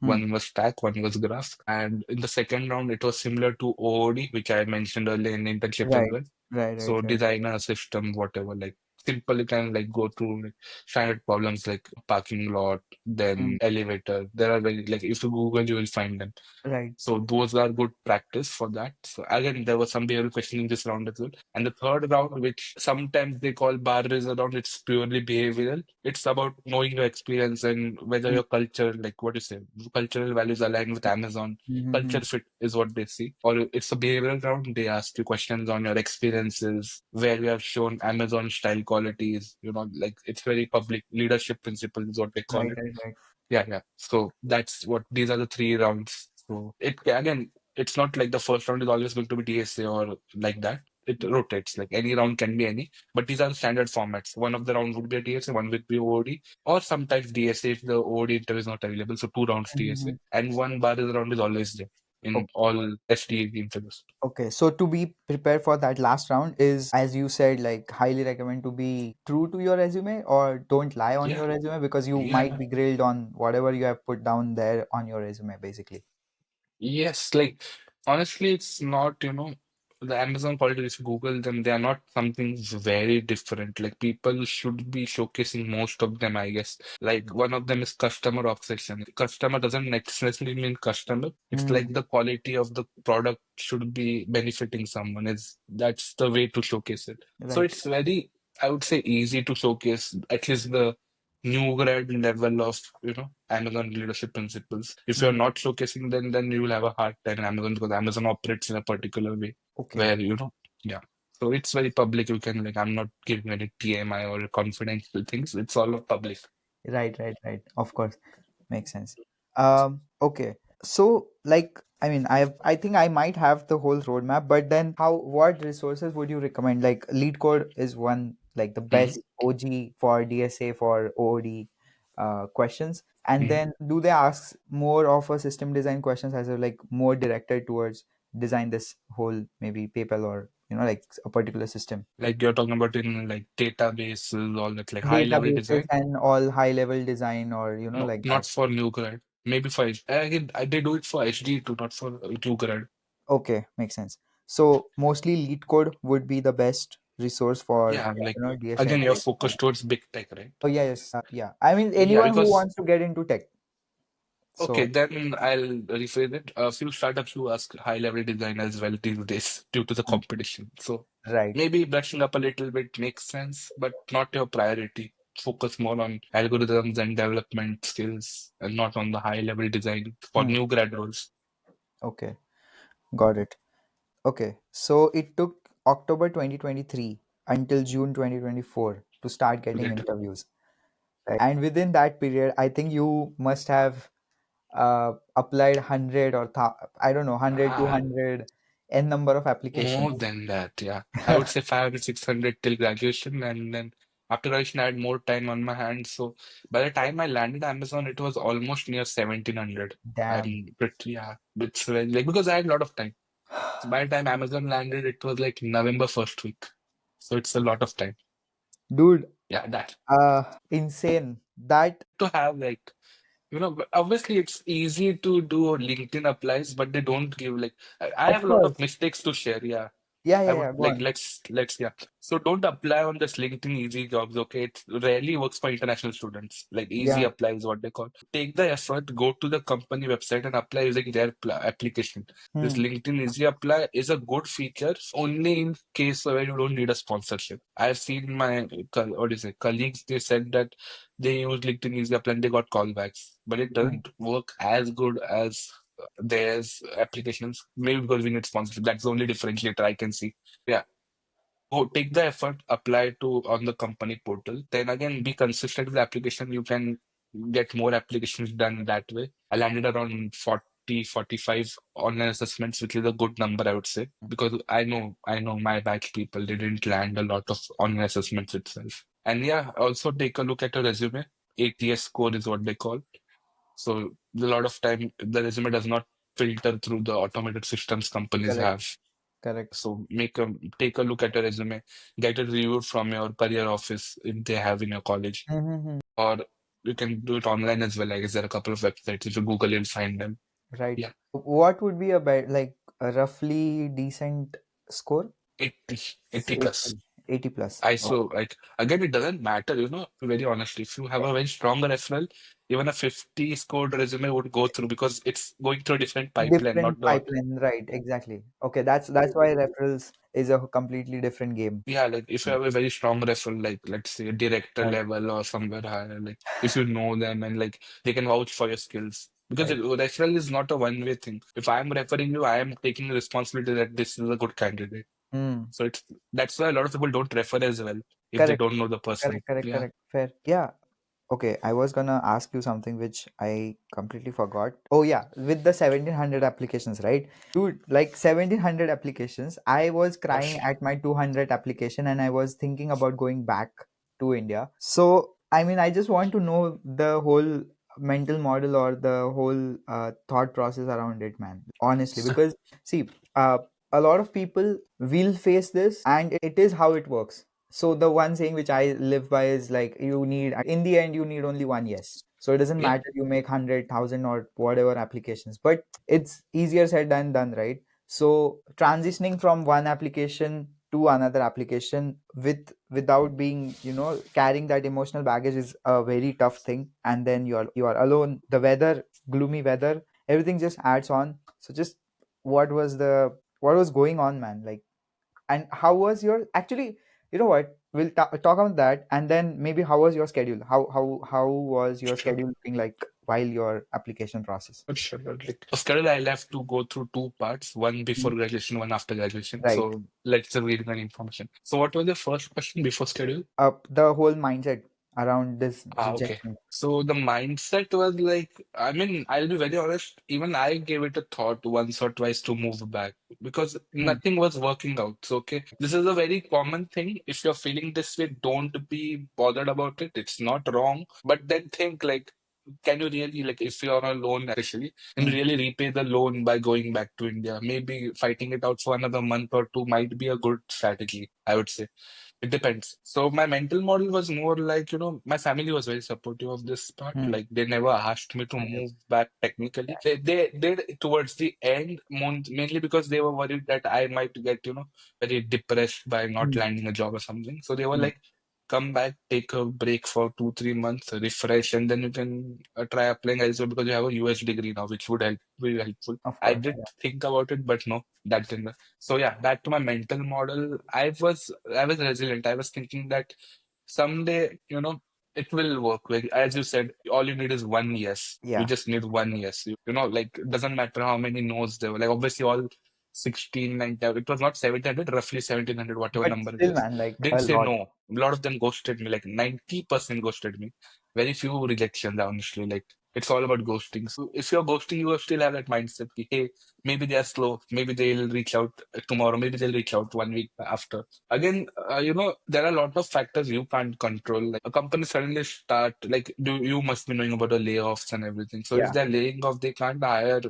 Mm. One was stack, one was graph. And in the second round, it was similar to OOD, which I mentioned earlier in internships as Right. well. Right. So Right. Right. designer system, whatever, like simple, you can like go through like standard problems like parking lot, Mm. then elevator. There are very like if you Google, you will find them. Right. So those are good practice for that. So again, there was some behavioral questioning in this round as well. And the third round, which sometimes they call bar raising round, it's purely behavioral. It's about knowing your experience and whether Mm. your culture, like what you say, cultural values align with Amazon. Mm-hmm. Culture fit is what they see. Or it's a behavioral round. They ask you questions on your experiences, where you have shown Amazon style qualities. Like it's very public leadership principles is what they call Right. it. Right. Right. Yeah, yeah. So that's what these are the three rounds. So it again, it's not like the first round is always going to be DSA or like that. It rotates. Like any round can be any, but these are the standard formats. One of the rounds would be a DSA, one would be OOD, or sometimes DSA if the OOD interview is not available. So two rounds DSA, Mm-hmm. and one bar is round is always there in all SDA interviews. Okay, so to be prepared for that last round is, as you said, like highly recommend to be true to your resume or don't lie on Yeah, your resume because you might yeah. be grilled on whatever you have put down there on your resume, basically. Yes, like honestly, it's not, the Amazon quality, if you Google them, they are not something very different. Like people should be showcasing most of them, I guess. Like one of them is customer obsession. Customer doesn't necessarily mean customer. It's Mm, like the quality of the product should be benefiting someone. That's the way to showcase it. So right. it's very, I would say, easy to showcase at least the new grad level of Amazon leadership principles. If you're Mm, not showcasing them, then you will have a hard time in Amazon because Amazon operates in a particular way okay. where yeah. So it's very public. You can like I'm not giving any TMI or confidential things. It's all public. Right, right, right. Of course. Makes sense. Okay. So, like, I mean, I think I might have the whole roadmap, but then what resources would you recommend? Like, Lead Code is one, like the Mhm, best OG for DSA for OOD questions. And mhm. then do they ask more of a system design questions as a like more directed towards design this whole maybe PayPal or like a particular system? Like you're talking about in like databases, all that like high level Databases design. and all high level design or No, like that. not for new grad. Maybe for again, they do it for HD too, not for new grad. Okay, makes sense. So mostly lead code would be the best resource for Yeah, like DSA again, and you're all. focused towards big tech, right? Oh yeah, yes, yeah. I mean Yeah, anyone who because wants to get into tech. okay, So then I'll rephrase it. A few startups who ask high-level design as well these days due to the mm, competition. So right, maybe brushing up a little bit makes sense, but not your priority. focus more on algorithms and development skills and not on the high level design for Hmm. new grad roles. Okay, got it. Okay, so it took October 2023 until June 2024 to start To getting get interviews. Right. And within that period, I think you must have applied 100 or I don't know, 100, ah, 200, n number of more applications. than that, yeah. I would say 500, 600 till graduation, and then after graduation, I had more time on my hands. So by the time I landed Amazon, it was almost near 1700. Damn. I'm pretty, yeah, it's very, like because I had a lot of time. So by the time Amazon landed, it was like November first week. So it's a lot of time. Dude, Yeah, that insane. That, to have like but obviously it's easy to do LinkedIn applies, but they don't give like I of have a lot of course. mistakes to share. Yeah. Yeah, I yeah, would yeah, go like on. let's yeah. So don't apply on this LinkedIn easy jobs, okay? It rarely works for international students. Like easy Yeah. apply is what they call. Take the effort, go to the company website and apply using their application. This Hmm. LinkedIn easy apply is a good feature only in case where you don't need a sponsorship. I've seen my what is it, colleagues, they said that they use LinkedIn easy apply and they got callbacks, but it Hmm. doesn't work as good as there's applications. Maybe because we need sponsorship. That's the only differentiator I can see. Yeah. Oh, take the effort, apply to on the company portal. Then again, be consistent with the application. You can get more applications done that way. I landed around 40, 45 online assessments, which is a good number, I would say, because I know my batch people, they didn't land a lot of online assessments itself. And yeah, also take a look at your resume. ATS score is what they call. So a lot of time the resume does not filter through the automated systems companies Correct, have. correct. So take a look at your resume, get it reviewed from your career office if they have in your college, Mm-hmm. or you can do it online as well. I guess there are a couple of websites. If you Google, you'll find them. Right. Yeah, What would be like a roughly decent score? 80, 80 plus. 80, 80 plus. I Oh, so like again, it doesn't matter, very honestly. If you have a very strong referral, even a 50 scored resume would go through because it's going through a different pipeline, different not the auto. pipeline, right? Exactly. Okay, that's why referrals is a completely different game. Yeah, like if you Mm. have a very strong referral, like let's say director Right, level or somewhere higher, like if you know them and like they can vouch for your skills. Because right. referral is not a one-way thing. If I am referring you, I am taking responsibility that this is a good candidate. Hmm. So that's why a lot of people don't refer as well if they Correct, don't know the person. correct, correct, Yeah. correct. Fair. Yeah. Okay, I was gonna ask you something which I completely forgot. Oh yeah, with the 1700 applications, right? Dude, like 1700 applications, I was crying Gosh. at my 200 application and I was thinking about going back to India. So, I mean, I just want to know the whole mental model or the whole thought process around it, man. Honestly, because see, a lot of people will face this and it is how it works. So the one saying which I live by is like you need in the end you need only one yes. So it doesn't Yeah. matter you make 100,000 or whatever applications, but it's easier said than done, right? So transitioning from one application to another application without being carrying that emotional baggage is a very tough thing. And then you are alone. The weather, gloomy weather, everything just adds on. So just what was going on, man? Like, and how was your actually, you know what, we'll talk about that, and then maybe how was your schedule, how was your Sure. schedule looking like while your application process? Sure. Like, a schedule I'll have to go through two parts, one before Mm. graduation, one after graduation. Right. So let's read the information. So what was the first question before schedule? The whole mindset around this Ah, okay. rejection. So the mindset was like, I mean, I'll be very honest, even I gave it a thought once or twice to move back because Hmm. nothing was working out. So, okay, this is a very common thing. If you're feeling this way, don't be bothered about it. It's not wrong. But then think like, can you really, like, if you're on a loan, especially, can you Hmm. really repay the loan by going back to India? Maybe fighting it out for another month or two might be a good strategy, I would say. It depends. So my mental model was more like, my family was very supportive of this part. Hmm. Like they never asked me to move back technically. They did towards the end, mainly because they were worried that I might get, very depressed by not Hmm. landing a job or something. So they were Hmm. like, come back, take a break for 2, 3 months, refresh, and then you can try applying elsewhere because you have a US degree now, which would help, be helpful. Of I course, did yeah. think about it, but no, that didn't. So yeah, back to my mental model. I was resilient. I was thinking that someday, it will work. Like as you said, all you need is one yes. You Yeah. just need one yes. Like it doesn't matter how many no's there were. Like obviously all 16, 19, it was not 1700, roughly 1700, whatever But number it still, is. man, like Didn't a say lot. no. A lot of them ghosted me. Like 90% ghosted me. Very few rejections, honestly. Like it's all about ghosting. So if you're ghosting, you still have that mindset. Ki, hey, maybe they are slow. Maybe they'll reach out tomorrow. Maybe they'll reach out 1 week after. Again, there are a lot of factors you can't control. Like a company suddenly start, like, you must be knowing about the layoffs and everything. So if Yeah. they're laying off, they can't hire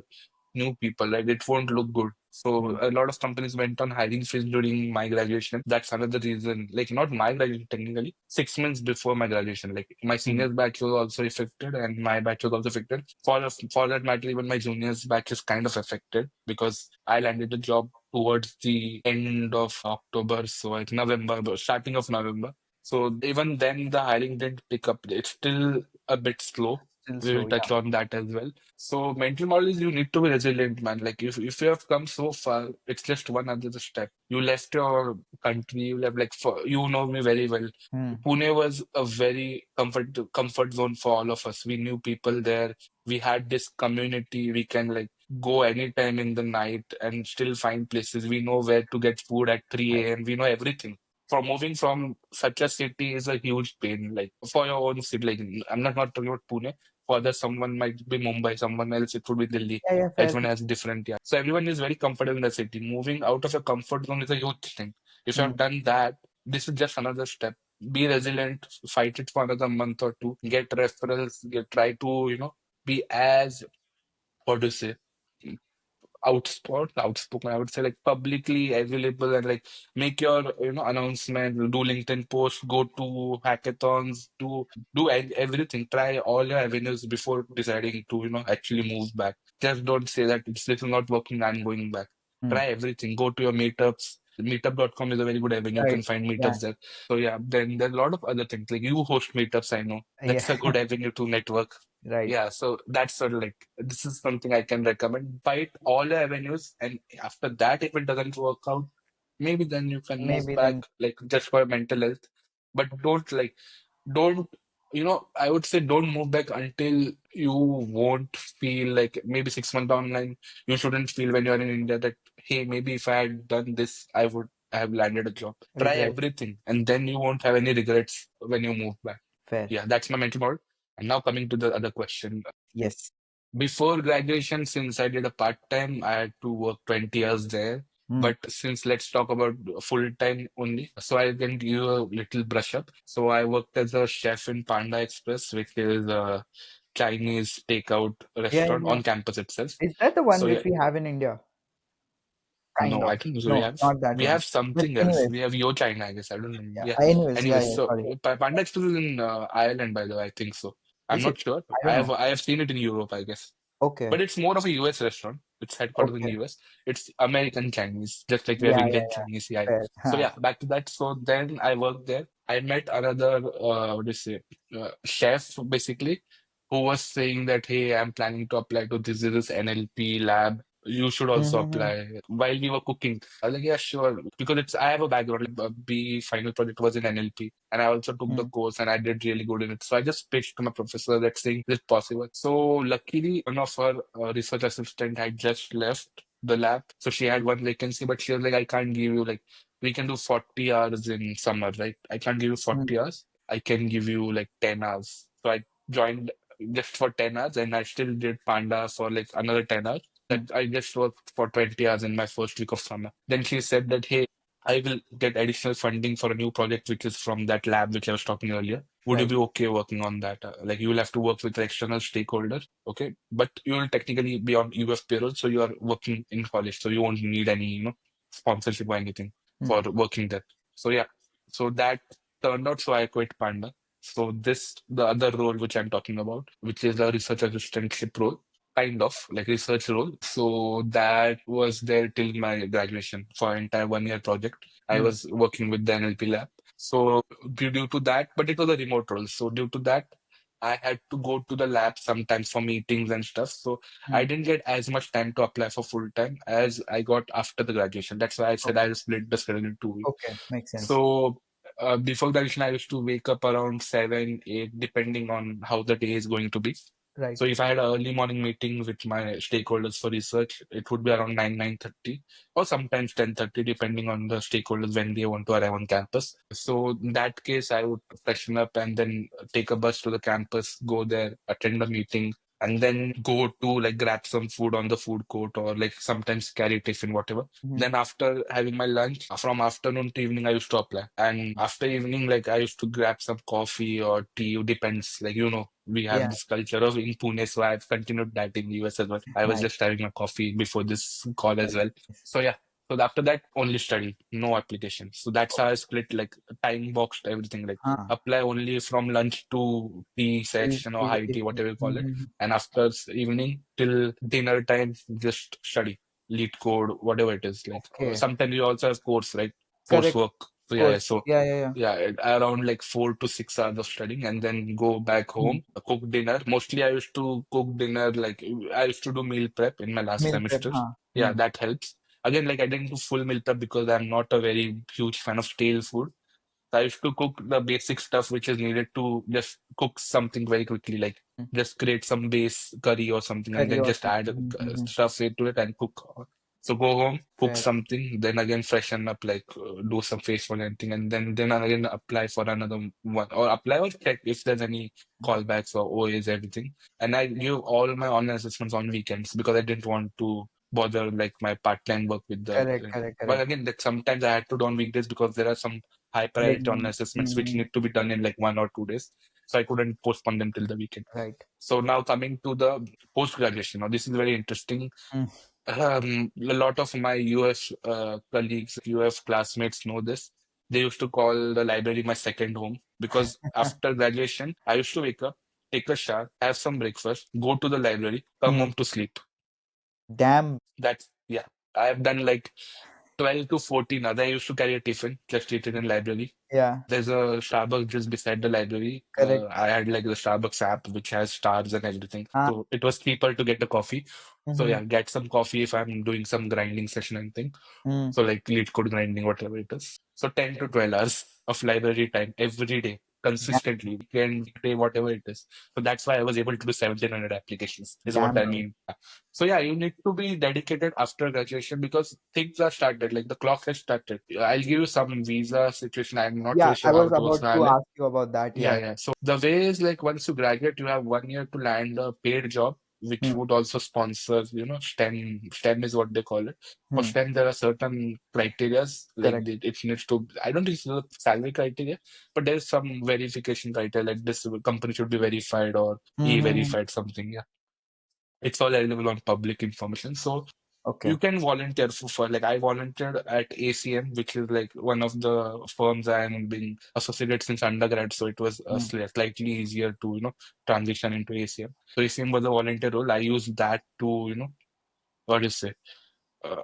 new people, right? It won't look good. So Mm. a lot of companies went on hiring freeze during my graduation. That's another reason. Like not my graduation technically, 6 months before my graduation. Like my Mm. seniors batch was also affected, and my batch was also affected. For that matter, even my juniors batch is kind of affected because I landed the job towards the end of October, so like November, starting of November. So even then, the hiring didn't pick up. It's still a bit slow. Still We will slow. touch on that as well. So mental model is you need to be resilient, man. Like if you have come so far, it's just one other step. You left your country, you left like you know me very well. Yeah. Mm. Pune was a very comfort zone for all of us. We knew people there. We had this community. We can like go anytime in the night and still find places. We know where to get food at Right. 3 a.m. We know everything. For moving from such a city is a huge pain. Like for your own city, like I'm not talking about Pune. For others, someone might be Mumbai, someone else it would be Delhi. Yeah, yeah, fair. Everyone has different, yeah. So everyone is very comfortable in the city. Moving out of your comfort zone is a huge thing. If you have Mm. done that, this is just another step. Be resilient, fight it for another month or two, get referrals, try to, be as, what do you say, outspoken, I would say, like publicly available, and like make your announcement, do LinkedIn posts, go to hackathons, do everything. Try all your avenues before deciding to actually move back. Just don't say that this is not working, I'm going back. Mm. Try everything. Go to your meetups. Meetup.com is a very good avenue. You Right. can find Yeah. meetups there. So yeah, then there's a lot of other things. Like you host meetups, I know. That's Yeah. a good avenue to network. Right. Yeah, so that's sort of like this is something I can recommend. Fight all the avenues, and after that, if it doesn't work out, maybe then you can move Maybe back, then. like just for mental health. But don't, I would say don't move back until you won't feel like maybe 6 months down the line, you shouldn't feel when you're in India that, hey, maybe if I had done this, I would have landed a job. Try Regret. everything, and then you won't have any regrets when you move back. Fair. Yeah, that's my mental model. And now coming to the other question. Yes. Before graduation, since I did a part-time, I had to work 20 years there. Mm. But since let's talk about full-time only, so I can give you a little brush up. So I worked as a chef in Panda Express, which is a Chinese takeout Yeah, yeah, restaurant yeah. on campus itself. Is that the one So which yeah, we have in India? Kind no, of. I think so No, not that we one. have But something else. anyways, We have Yo China, I guess. I don't know. yeah. Yeah. Anyways, yeah, Anyways, yeah. so Sorry. Panda Express is in Ireland, by the way. I think so. I'm Is it? not sure. I don't know. I have seen it in Europe, I guess. Okay. But it's more of a US restaurant. It's headquartered in the Okay. US. It's American Chinese, just like we have Yeah, yeah, Indian yeah. Chinese. Yeah. Fair. So Huh. yeah, back to that. So then I worked there. I met another, what do you say, chef basically, who was saying that, hey, I'm planning to apply to this NLP lab. You should also Mm-hmm. apply. While we were cooking, I was like, yeah, sure. Because I have a background. Like, B final project was in NLP, and I also took the Mm. course, and I did really good in it. So I just pitched to my professor that saying, is it possible? So luckily, one of her research assistant had just left the lab, so she had one vacancy, but she was like, I can't give you like we can do 40 hours in summer, right? I can't give you Mm. 40 hours. I can give you like 10 hours. So I joined just for 10 hours, and I still did Panda for like another 10 hours. That Mm. I just worked for 20 hours in my first week of summer. Then she said that, hey, I will get additional funding for a new project, which is from that lab which I was talking earlier. Would you Right. be okay working on that? Like you will have to work with the external stakeholders, okay? But you will technically be on UF payroll, so you are working in college, so you won't need any, sponsorship or anything Mm. for working there. So yeah, so that turned out. So I quit Panda. So the other role which I'm talking about, which is a research assistantship role, kind of like research role. So that was there till my graduation for an entire 1 year project. I Mm. was working with the NLP lab. So due to that, but it was a remote role. So due to that, I had to go to the lab sometimes for meetings and stuff. So I Mm. didn't get as much time to apply for full time as I got after the graduation. That's why I said Okay. I'll split the schedule in 2 weeks. Okay. Makes sense. So before graduation, I used to wake up around 7, 8, depending on how the day is going to be. Right. So if I had an early morning meeting with my stakeholders for research, it would be around 9, 9:30, or sometimes 10:30, depending on the stakeholders when they want to arrive on campus. So in that case, I would freshen up and then take a bus to the campus, go there, attend the meeting, and then go to like grab some food on the food court or like sometimes carry tiffin, whatever. Mhm. Then after having my lunch, from afternoon to evening, I used to apply. And after evening, like I used to grab some coffee or tea, depends. Like, we have Yeah. this culture of in Pune, so I've continued that in US as well. I was Nice. just having a coffee before this call as Nice. well. Nice. So yeah. So after that, only study, no application. So that's how I split, like time boxed everything, like apply only from lunch to tea session or high tea, whatever you call it. Mhm. And after evening till dinner time, just study, lead code, whatever it is. Like Okay. sometimes you also have course, right? Correct. Coursework. So Of yeah, yeah. course. So Yeah, yeah, yeah. yeah, around like 4 to 6 hours of studying and then go back Mhm. home, cook dinner. Mostly I used to cook dinner, like I used to do meal prep in my last Meal prep, semester. huh? Yeah, that helps. Again, like I didn't do full meal prep because I'm not a very huge fan of stale food. So I used to cook the basic stuff which is needed to just cook something very quickly, like Mm. just create some base curry or something and Curry then or just add something. Mhm. stuff into it and cook. So go home, cook Fair. something, then again freshen up, like do some face or anything, and then again apply for another one or apply or check if there's any callbacks or OAs, everything. And I give all my online assessments on weekends because I didn't want to bother like my part-time work with the. Correct, correct, But correct. again, like sometimes I had to do on weekdays because there are some high Big priority online one. assessments which Mhm. need to be done in like 1 or 2 days. So I couldn't postpone them till the weekend. Right. So now coming to the post graduation, now this is very interesting. Mm. A lot of my US colleagues, US classmates know this. They used to call the library my second home because after graduation, I used to wake up, take a shower, have some breakfast, go to the library, come Mhm. home to sleep. Damn. Yeah, I have done like 12 to 14 hours. I used to carry a tiffin, just eat it in library. Yeah. There's a Starbucks just beside the library. Correct. I had like the Starbucks app, which has stars and everything. Ah. So it was cheaper to get a coffee. So Mhm. yeah, get some coffee if I'm doing some grinding session and thing. Mm. So like lead code grinding, whatever it is. So 10 to 12 hours of library time every day, Damn. consistently, weekend, weekday, whatever it is. So that's why I was able to do 1,700 applications, is what Damn, I bro. mean. So yeah, you need to be dedicated after graduation because things are started, like the clock has started. I'll give you some visa situation. I'm not Yeah, very I sure how was it works about in to Ireland. ask you about that. Yeah, Yeah. yeah. So the way is like once you graduate, you have 1 year to land a paid job, which Hmm. would also sponsor, STEM. STEM is what they call it. For Hmm. STEM, there are certain criterias, like Correct. it needs to, I don't think it's the salary criteria, but there's some verification criteria, like this company should be verified or Mm-hmm. e-verified something. Yeah. It's all available on public information. So Okay. you can volunteer for like I volunteered at ACM, which is like one of the firms I'm being associated since undergrad. So it was Mm. slightly easier to transition into ACM. So ACM was a volunteer role. I used that to what do you say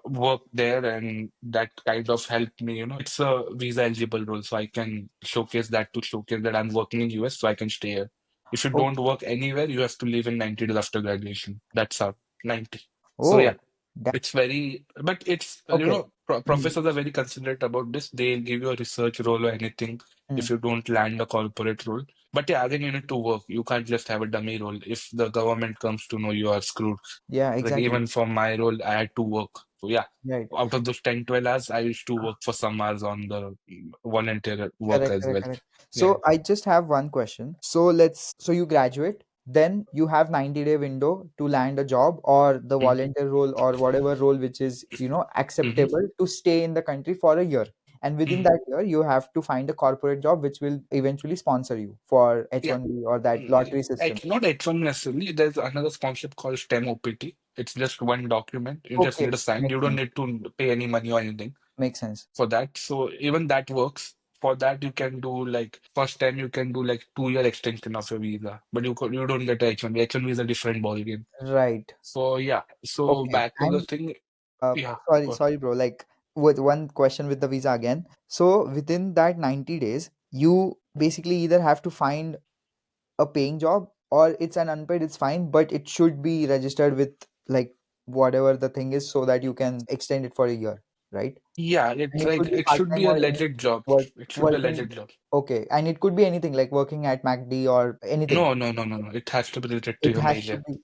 work there, and that kind of helped me. It's a visa eligible role, so I can showcase that to showcase that I'm working in US, so I can stay here. If you Oh, don't work anywhere, you have to leave in 90 days after graduation. That's how 90. So oh, yeah. that, It's very, but it's, okay. Mm. professors are very considerate about this. They'll give you a research role or anything Mm. if you don't land a corporate role. But yeah, again, you need to work. You can't just have a dummy role. If the government comes to know, you are screwed. Yeah, Like exactly. even for my role, I had to work. So yeah, Right. out of those 10, 12 hours, I used to work for some hours on the volunteer work Correct, as correct, well. correct. Yeah. So I just have one question. So you graduate, then you have 90-day window to land a job or the Mm-hmm. volunteer role or whatever role which is, Mm-hmm. acceptable to stay in the country for a year. And within that year, you have to find a corporate job which will eventually sponsor you for Yeah. H1B or that lottery system. Not H1 necessarily. There's another sponsorship called STEM OPT. It's just one document. You just Okay, need to sign. You makes don't sense. need to pay any money or anything Makes sense. for that. So even that works. For that, you can do like first time you can do like 2 year extension of your visa, but you don't get a H1B. H1B is a different ballgame. Right. So yeah. So Okay. back to the thing. Yeah. Sorry, Go. sorry, bro. Like with one question with the visa again. So within that 90 days, you basically either have to find a paying job or it's an unpaid, it's fine, but it should be registered with like whatever the thing is so that you can extend it for a year. right? Yeah, And it's it like could be it part should time be a or any legit job. work It should be a working. legit job. Okay, and it could be anything like working at MacD or anything. No, no, no, no, no. It has to be related to It your has to major. be,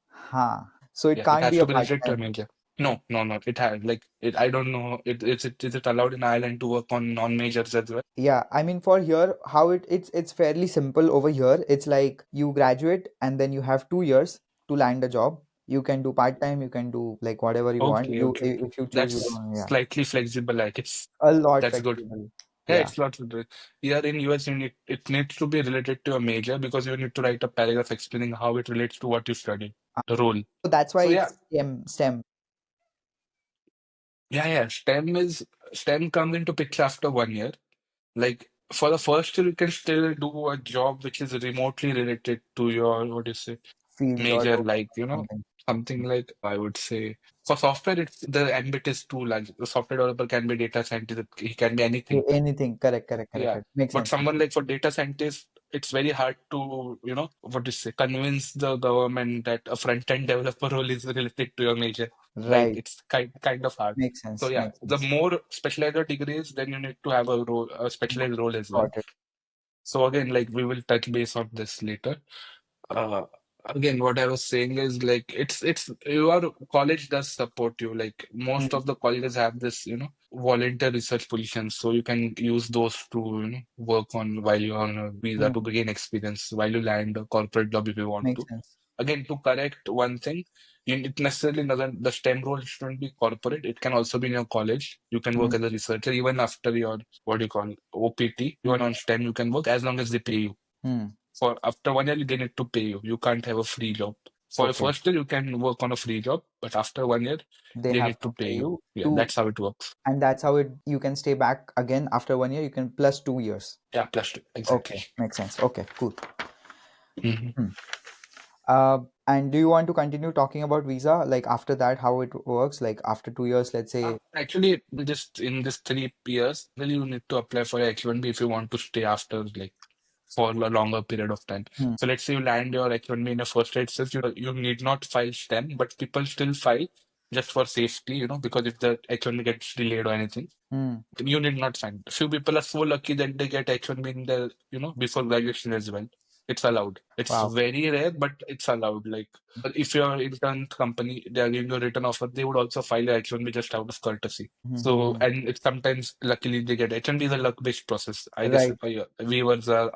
huh? So it Yeah, it can't has be to a be part related to your time. major. No, no, no. It has like it. I don't know. Is it allowed in Ireland to work on non-majors as well? Yeah, I mean for here, how it's fairly simple over here. It's like you graduate and then you have 2 years to land a job. You can do part time, you can do like whatever you want. Okay, okay, okay. If you choose, you That's don't. Yeah, slightly flexible. Like it's a lot that's good. flexible. Yeah, Yeah. it's not good. Here in US, it needs to be related to a major because you need to write a paragraph explaining how it relates to what you study, Uh, the role. So that's why So yeah, it's STEM. yeah, yeah. STEM comes into picture after 1 year. Like for the first year, you can still do a job which is remotely related to your what do you say Field or major, domain like or something. something like I would say for software, it's the ambit is too large. The software developer can be data scientist, he can be anything. Anything. Correct. Correct. Correct. Yeah, Correct. Makes but sense. someone like for data scientist, it's very hard to what to say convince the government that a front end developer role is related to your major, right? Right. It's kind of hard. Makes So sense. yeah, Makes the sense. more specialized your degree is, then you need to have a specialized role as well. Got it. So again, like we will touch base on this later. Uh, Again, what I was saying is like it's your college does support you. Like most Hmm. of the colleges have this, volunteer research positions, so you can use those to work on while you're on a visa Hmm. to gain experience while you land a corporate job if you want Makes to. sense. Again, to correct one thing, it necessarily doesn't the STEM role shouldn't be corporate. It can also be in your college. You can Hmm. work as a researcher even after your what do you call OPT. Hmm. Even on STEM, you can work as long as they pay you. Hmm. For after 1 year, they need to pay you. You can't have a free job. For the Okay. first year, you can work on a free job, but after 1 year, They they have need to to pay pay you. you Yeah, to, that's how it works. and that's how it you can stay back again after 1 year. You can plus 2 years. Yeah, plus two. Exactly. Okay, makes sense. Okay, cool. Mhm. Hmm. And do you want to continue talking about visa? Like after that, how it works? Like after 2 years, let's say. Actually, just in this 3 years, really you need to apply for your H1B if you want to stay after like for a longer period of time. Hmm. So let's say you land your H1B in the first rate itself, you need not file STEM, but people still file just for safety, because if the H1B gets delayed or anything. Hmm. You did not find. Few people are so lucky that they get H1B in their, before graduation as well. It's allowed. It's Wow. very rare, but it's allowed. Like, if your intern company, they are giving you a written offer, they would also file a H1B just out of courtesy. So, Mm-hmm. and it's sometimes, luckily, they get H1B is a luck-based process. I guess Right. viewers are,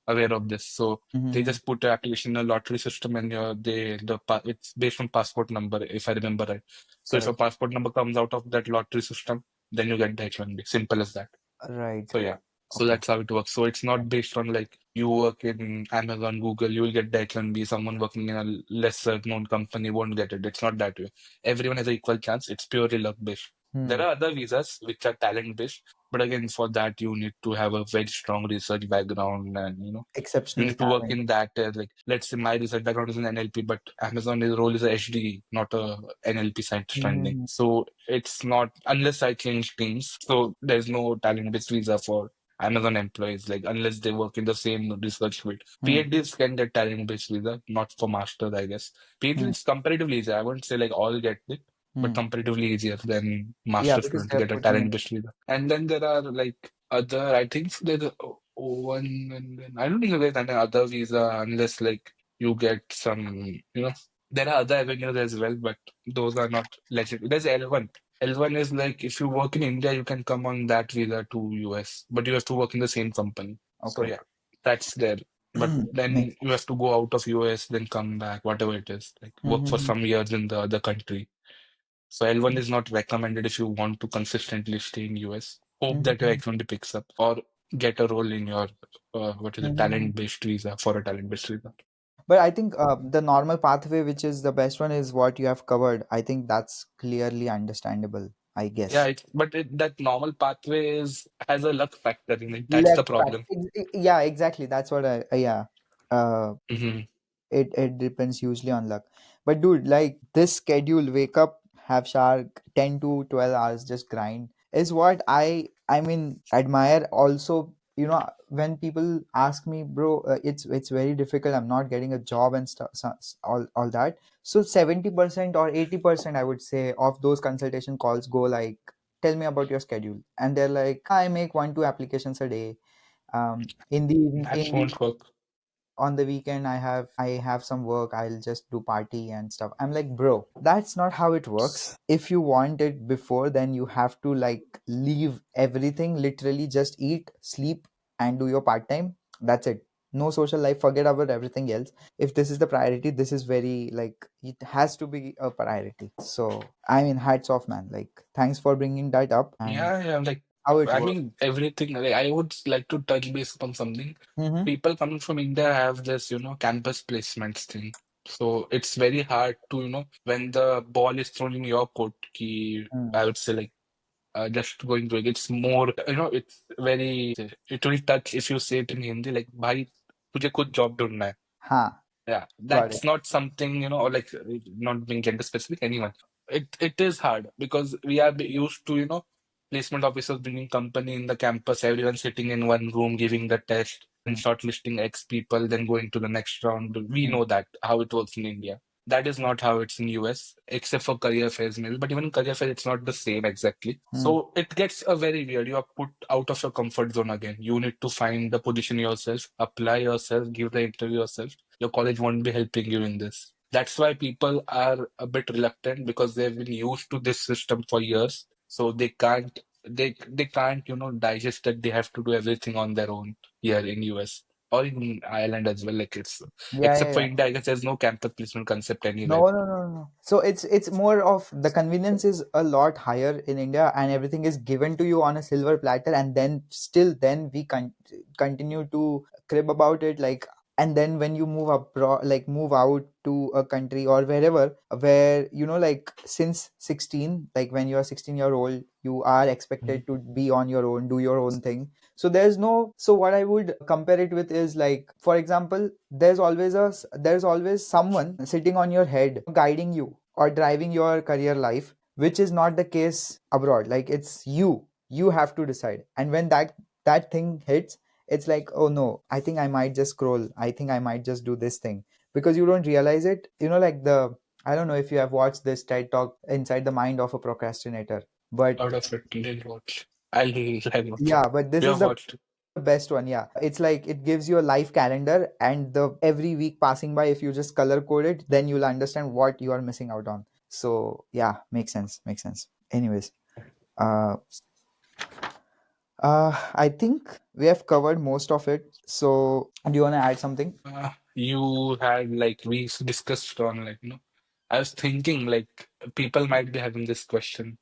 aware of this. So, they Mm-hmm. just put the application in a lottery system and it's based on passport number, if I remember right. So, if a Correct. passport number comes out of that lottery system, then you get the H1B. Simple as that. Right. So yeah. So Okay. that's how it works. So it's not based on like you work in Amazon, Google, you will get the H1B. Someone working in a lesser known company won't get it. It's not that way. Everyone has an equal chance. It's purely luck based. There Hmm. are other visas which are talent based, but again, for that you need to have a very strong research background and you Exceptional need to work talent. in that. Like let's say my research background is in NLP, but Amazon's role is a HD, not a NLP scientist training. Hmm. So it's not unless I change teams. So there's no talent-based visa for Amazon employees, like unless they work in the same research field. Hmm. PhDs can get talent-based visa, not for masters, I guess. PhD Hmm. is comparatively easier. I wouldn't say like all get it, but Hmm. comparatively easier than Yeah, master because student to they're get a putting in. talent-based visa. And then there are like other, I think there's one, and then I don't think there's any other visa unless like you get some, there are other avenues as well, but those are not legit. There's L1. L1 is like if you work in India, you can come on that visa to US, but you have to work in the same company. So Okay. yeah, that's there. But then Makes you have to go out of US, then come back, whatever it is, like work for sense. some years in the other country. So L1 is not recommended if you want to consistently stay in US. Hope that your Mm-hmm. H1B picks up or get a role in your what is it, Mm-hmm. talent-based visa for a talent-based visa. But I think the normal pathway, which is the best one, is what you have covered. I think that's clearly understandable, I Yeah, guess. that normal pathway has a luck factor in it. That's the Left back. problem. Yeah, exactly. That's what yeah. Uh, Hmm. it depends usually on luck. But dude, like this schedule, wake up, have shower, 10 to 12 hours, just grind is what I mean admire also when people ask me, bro, it's very difficult, I'm not getting a job and stuff, all that. So 70% or 80%, I would say, of those consultation calls go like, tell me about your schedule, and they're like, I make 1 2 applications a day. In the That won't work. on the weekend, I have some work, I'll just do party and stuff. I'm like, bro, that's not how it works. If you want it before, then you have to like leave everything, literally just eat, sleep, and do your part time. That's it. No social life, forget about everything else. If this is the priority, this is very like, it has to be a priority. So I mean, hats off, man. Like, thanks for bringing that up and Yeah, yeah, like how it I works. mean everything. Like, I would like to touch base upon something. Mm-hmm. People coming from India have this, campus placements thing. So it's very hard to, when the ball is thrown in your court, I would say like just going to it. It's more, it's very, it will touch if you say it in Hindi, like, bhai, tujhe kuch job ढूंढना है. Ha, Yeah, got it. that's not something, or like not being gender specific, anyone. It is hard because we are used to, placement officers bringing company in the campus, everyone sitting in one room giving the test and Mm, shortlisting X people, then going to the next round. We mm, know that how it works in India. That is not how it's in US, except for career fairs maybe. But even in career fair, it's not the same exactly. mm, So it gets a very weird. You are put out of your comfort zone again. You need to find the position yourself, apply yourself, give the interview yourself. Your college won't be helping you in this. That's why people are a bit reluctant because they've been used to this system for years. So they can't, digest that they have to do everything on their own here in US or in Ireland as well. Like it's yeah, except yeah, for yeah. India, I guess there's no campus placement concept anywhere. No, no, no, no, no. So it's more of the convenience is a lot higher in India, and everything is given to you on a silver platter, and then still then we continue to crib about it, like. And then when you move abroad, like move out to a country or wherever, where like since 16, like when you are 16-year-old, you are expected to be on your own, do your own thing. So there's no, so what I would compare it with is like, for example, there's always someone sitting on your head guiding you or driving your career life, which is not the case abroad. Like, it's you have to decide. And when that thing hits, it's like, oh no, I think I might just scroll, I think I might just do this thing, because you don't realize it, like the, I don't know if you have watched this TED talk, Inside the Mind of a Procrastinator, but Out of it, didn't watch. I'll watch it. yeah, but this We is have the watched it. best one. Yeah, it's like it gives you a life calendar, and the every week passing by, if you just color code it, then you'll understand what you are missing out on. So yeah, makes sense, makes sense. Anyways, uh I think we have covered most of it, so do you want to add something? You had like discussed on like I was thinking like people might be having this question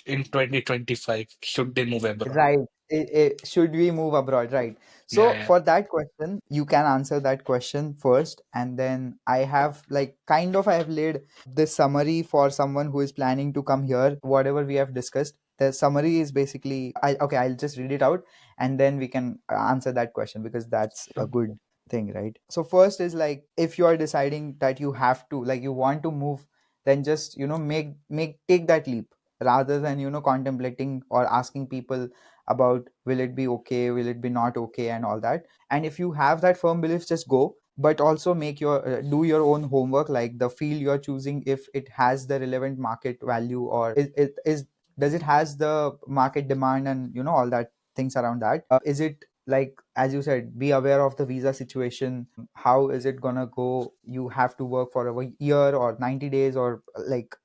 in 2025, should they move abroad? Right. Should we move abroad? Right. Yeah, So yeah. for that question, you can answer that question first, and then I have like kind of I have laid this summary for someone who is planning to come here. Whatever we have discussed, the summary is basically, I'll just read it out, and then we can answer that question, because that's a Sure. good thing, right? So first is like, if you are deciding that you have to, like, you want to move, then just make take that leap, rather than contemplating or asking people about, will it be okay, will it be not okay, and all that. And if you have that firm belief, just go, but also make your do your own homework, like the field you're choosing, if it has the relevant market value, or is does it has the market demand, and all that things around that. Is it, like, as you said, be aware of the visa situation, how is it gonna go, you have to work for a year or 90 days, or like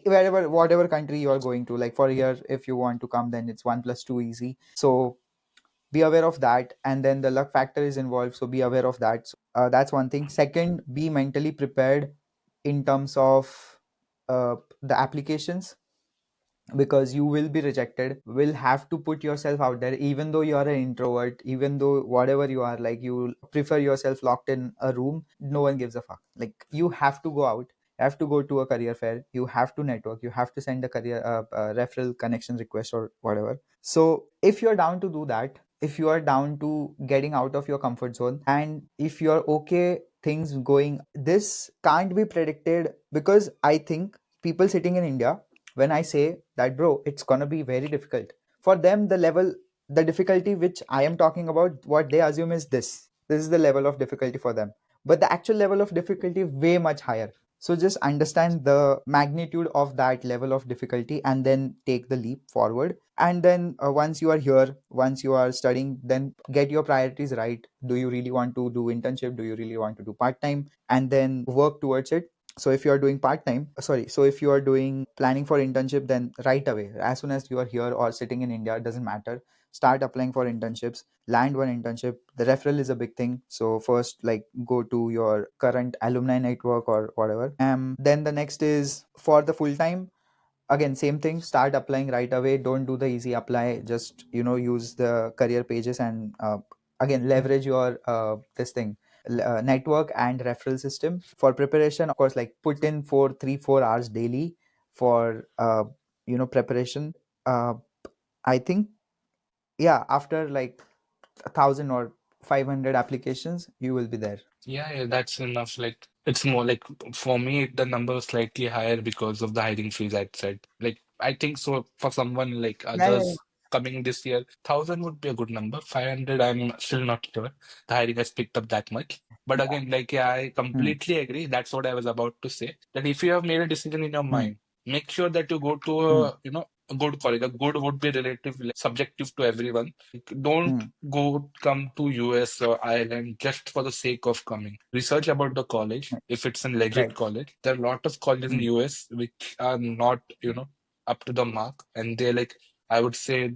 wherever, whatever country you are going to, like for a year, if you want to come, then it's 1 plus 2 easy. So be aware of that, and then the luck factor is involved, so be aware of that. So, that's one thing. Second, be mentally prepared in terms of the applications, because you will be rejected, will have to put yourself out there, even though you are an introvert, even though whatever you are, like, you prefer yourself locked in a room, no one gives a fuck. Like, you have to go out, you have to go to a career fair, you have to network, you have to send a career referral connection request or whatever. So if you're down to do that, if you are down to getting out of your comfort zone, and if you're okay things going, this can't be predicted, because I think people sitting in India, when I say that, bro, it's gonna be very difficult for them, the level, the difficulty which I am talking about, what they assume is this. This is the level of difficulty for them. But the actual level of difficulty way much higher. So just understand the magnitude of that level of difficulty and then take the leap forward. And then once you are here, once you are studying, then get your priorities right. Do you really want to do internship? Do you really want to do part time? And then work towards it. So if you are doing part time, sorry, so if you are doing planning for internship, then right away, as soon as you are here or sitting in India, it doesn't matter, start applying for internships, land one internship. The referral is a big thing, so first, like, go to your current alumni network or whatever. Then the next is for the full time. Again, same thing, start applying right away. Don't do the easy apply, just use the career pages and again leverage your this thing, network and referral system for preparation. Of course, like, put in for 3 4 hours daily for preparation. uh, I think, yeah, after like 1,000 or 500 applications, you will be there. Yeah, yeah, that's enough. Like, it's more like for me, the number is slightly higher because of the hiring freeze I said. Like, I think so for someone like Yeah, yeah, others coming this year, 1,000 would be a good number. 500, I'm still not sure. The hiring has picked up that much. But yeah. again, like, yeah, I Hmm, completely agree. That's what I was about to say. That if you have made a decision in your hmm, mind, make sure that you go to hmm, a good college. A good would be relatively like, subjective to everyone. Don't hmm. go come to US or Ireland just for the sake of coming. Research about the college. If it's a legit Right. college, there are a lot of colleges in Hmm, US which are not, up to the mark, and they're like, I would say,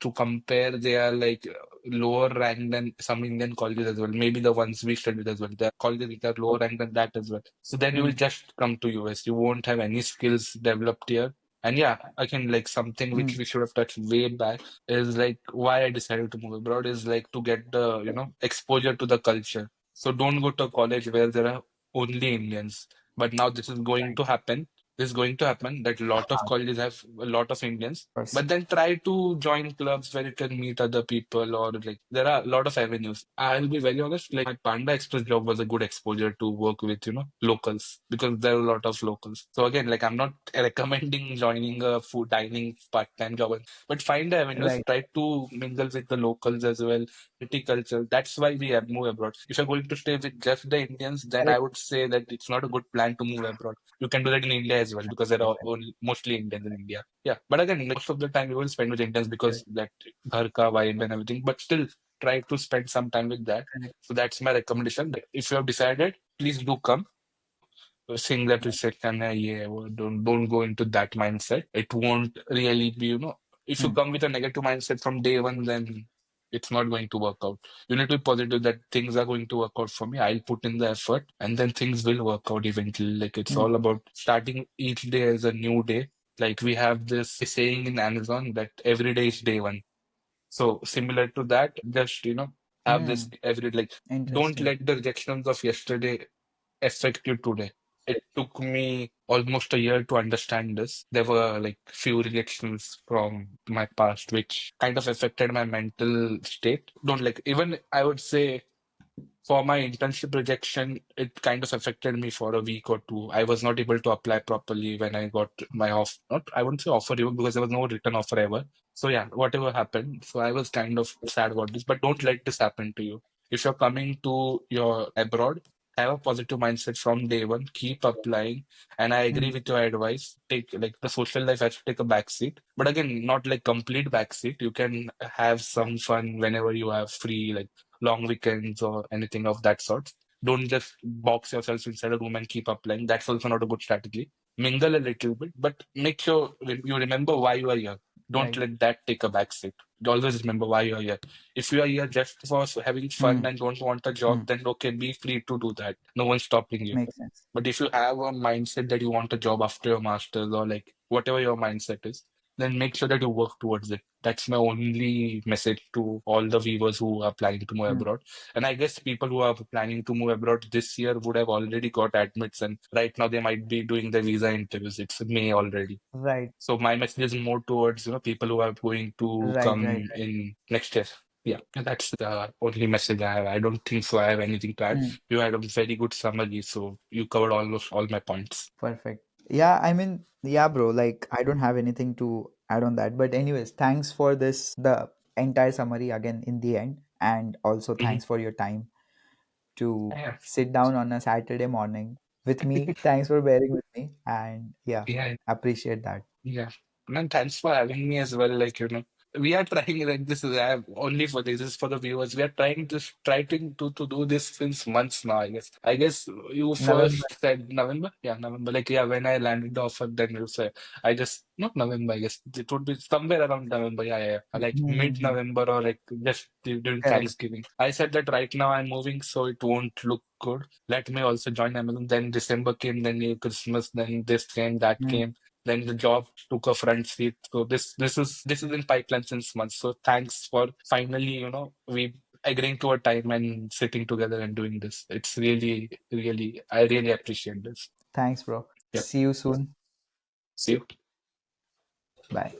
to compare, they are like lower rank than some Indian colleges as well. Maybe the ones we studied as well. There are colleges which are lower okay. rank than that as well. So then you will Hmm, just come to US. You won't have any skills developed here. And yeah, again, like something which hmm. we should have touched way back is like why I decided to move abroad is like to get the, exposure to the culture. So don't go to a college where there are only Indians. But now this is going Right. to happen. This is going to happen that a lot of Ah, of colleges have a lot of Indians. course. But then try to join clubs where you can meet other people or like there are a lot of avenues. I'll be very honest, like my Panda Express job was a good exposure to work with, locals because there are a lot of locals. So again, like I'm not recommending joining a food dining part-time job, but find the avenues, Right. try to mingle with the locals as well, city culture. That's why we have move abroad. If you're going to stay with just the Indians, then Right. I would say that it's not a good plan to move abroad. You can do that in India as well because there Right. are mostly Indians in India. Yeah, but again, most of the time you will spend with Indians because Correct. that ghar ka vibe and everything. But still, try to spend some time with that. Correct. So that's my recommendation. If you have decided, please do come saying that recession hai ye hai, wo, don't go into that mindset. It won't really be, if you Hmm, come with a negative mindset from day one, then it's not going to work out. You need to be positive that things are going to work out for me. I'll put in the effort and then things will work out eventually. Like it's hmm, all about starting each day as a new day. Like we have this saying in Amazon that every day is day one. So similar to that, just have this hmm. every like don't Interesting. let the rejections of yesterday affect you today. It took me almost a year to understand this. There were like few rejections from my past which kind of affected my mental state. Don't like even I would say for my internship rejection, it kind of affected me for a week or two. I was not able to apply properly when I got my off. Not I wouldn't say offer even because there was no written offer ever. So yeah, whatever happened. So I was kind of sad about this, but don't let this happen to you. If you're coming to your abroad, have a positive mindset from day one. Keep applying, and I agree Hmm, with your advice. Take like the social life has to take a back seat, but again, not like complete back seat. You can have some fun whenever you have free, like long weekends or anything of that sort. Don't just box yourself inside a room and keep applying. That's also not a good strategy. Mingle a little bit, but make sure you remember why you are here. Don't right. let that take a backseat. Always remember why you are here. If you are here just for having fun Hmm, and don't want a hmm. job, then okay, be free to do that. No one's stopping you. Makes sense. But if you have a mindset that you want a job after your master's or like whatever your mindset is, then make sure that you work towards it. That's my only message to all the viewers who are planning to move Hmm, abroad. And I guess people who are planning to move abroad this year would have already got admits, and right now they might be doing the visa interviews. It's May already. right. So my message is more towards people who are going to Right. Right. come in next year. Yeah, that's the only message I have. I don't think so. I have anything to add. Hmm. You had a very good summary, so you covered almost all my points. Perfect. Yeah, I mean, yeah, bro, like I don't have anything to add on that. But anyways, thanks for this, the entire summary again in the end. And also, Mhm. thanks for your time to Yeah, sit down on a Saturday morning with me. Thanks for bearing with me. And yeah, yeah, appreciate that. yeah. Man, thanks for having me as well. We are trying like this is only for this is for the viewers. We are trying to to do this since months now. I guess you November. first said November. Yeah, November. Like yeah, when I landed the offer, then you said I just not November. I guess it would be somewhere around November. Yeah, yeah, yeah. Like mid Mhm. November or like just during Correct. Thanksgiving. I said that right now I'm moving, so it won't look good. Let me also join Amazon. Then December came, then New Christmas, then this came, that Mm. came. Then the job took a front seat. So this is in pipeline since months. So thanks for finally, we agreeing to a time and sitting together and doing this. It's really, really, I really appreciate this. Thanks, bro. Yep. See you soon. See you. Bye.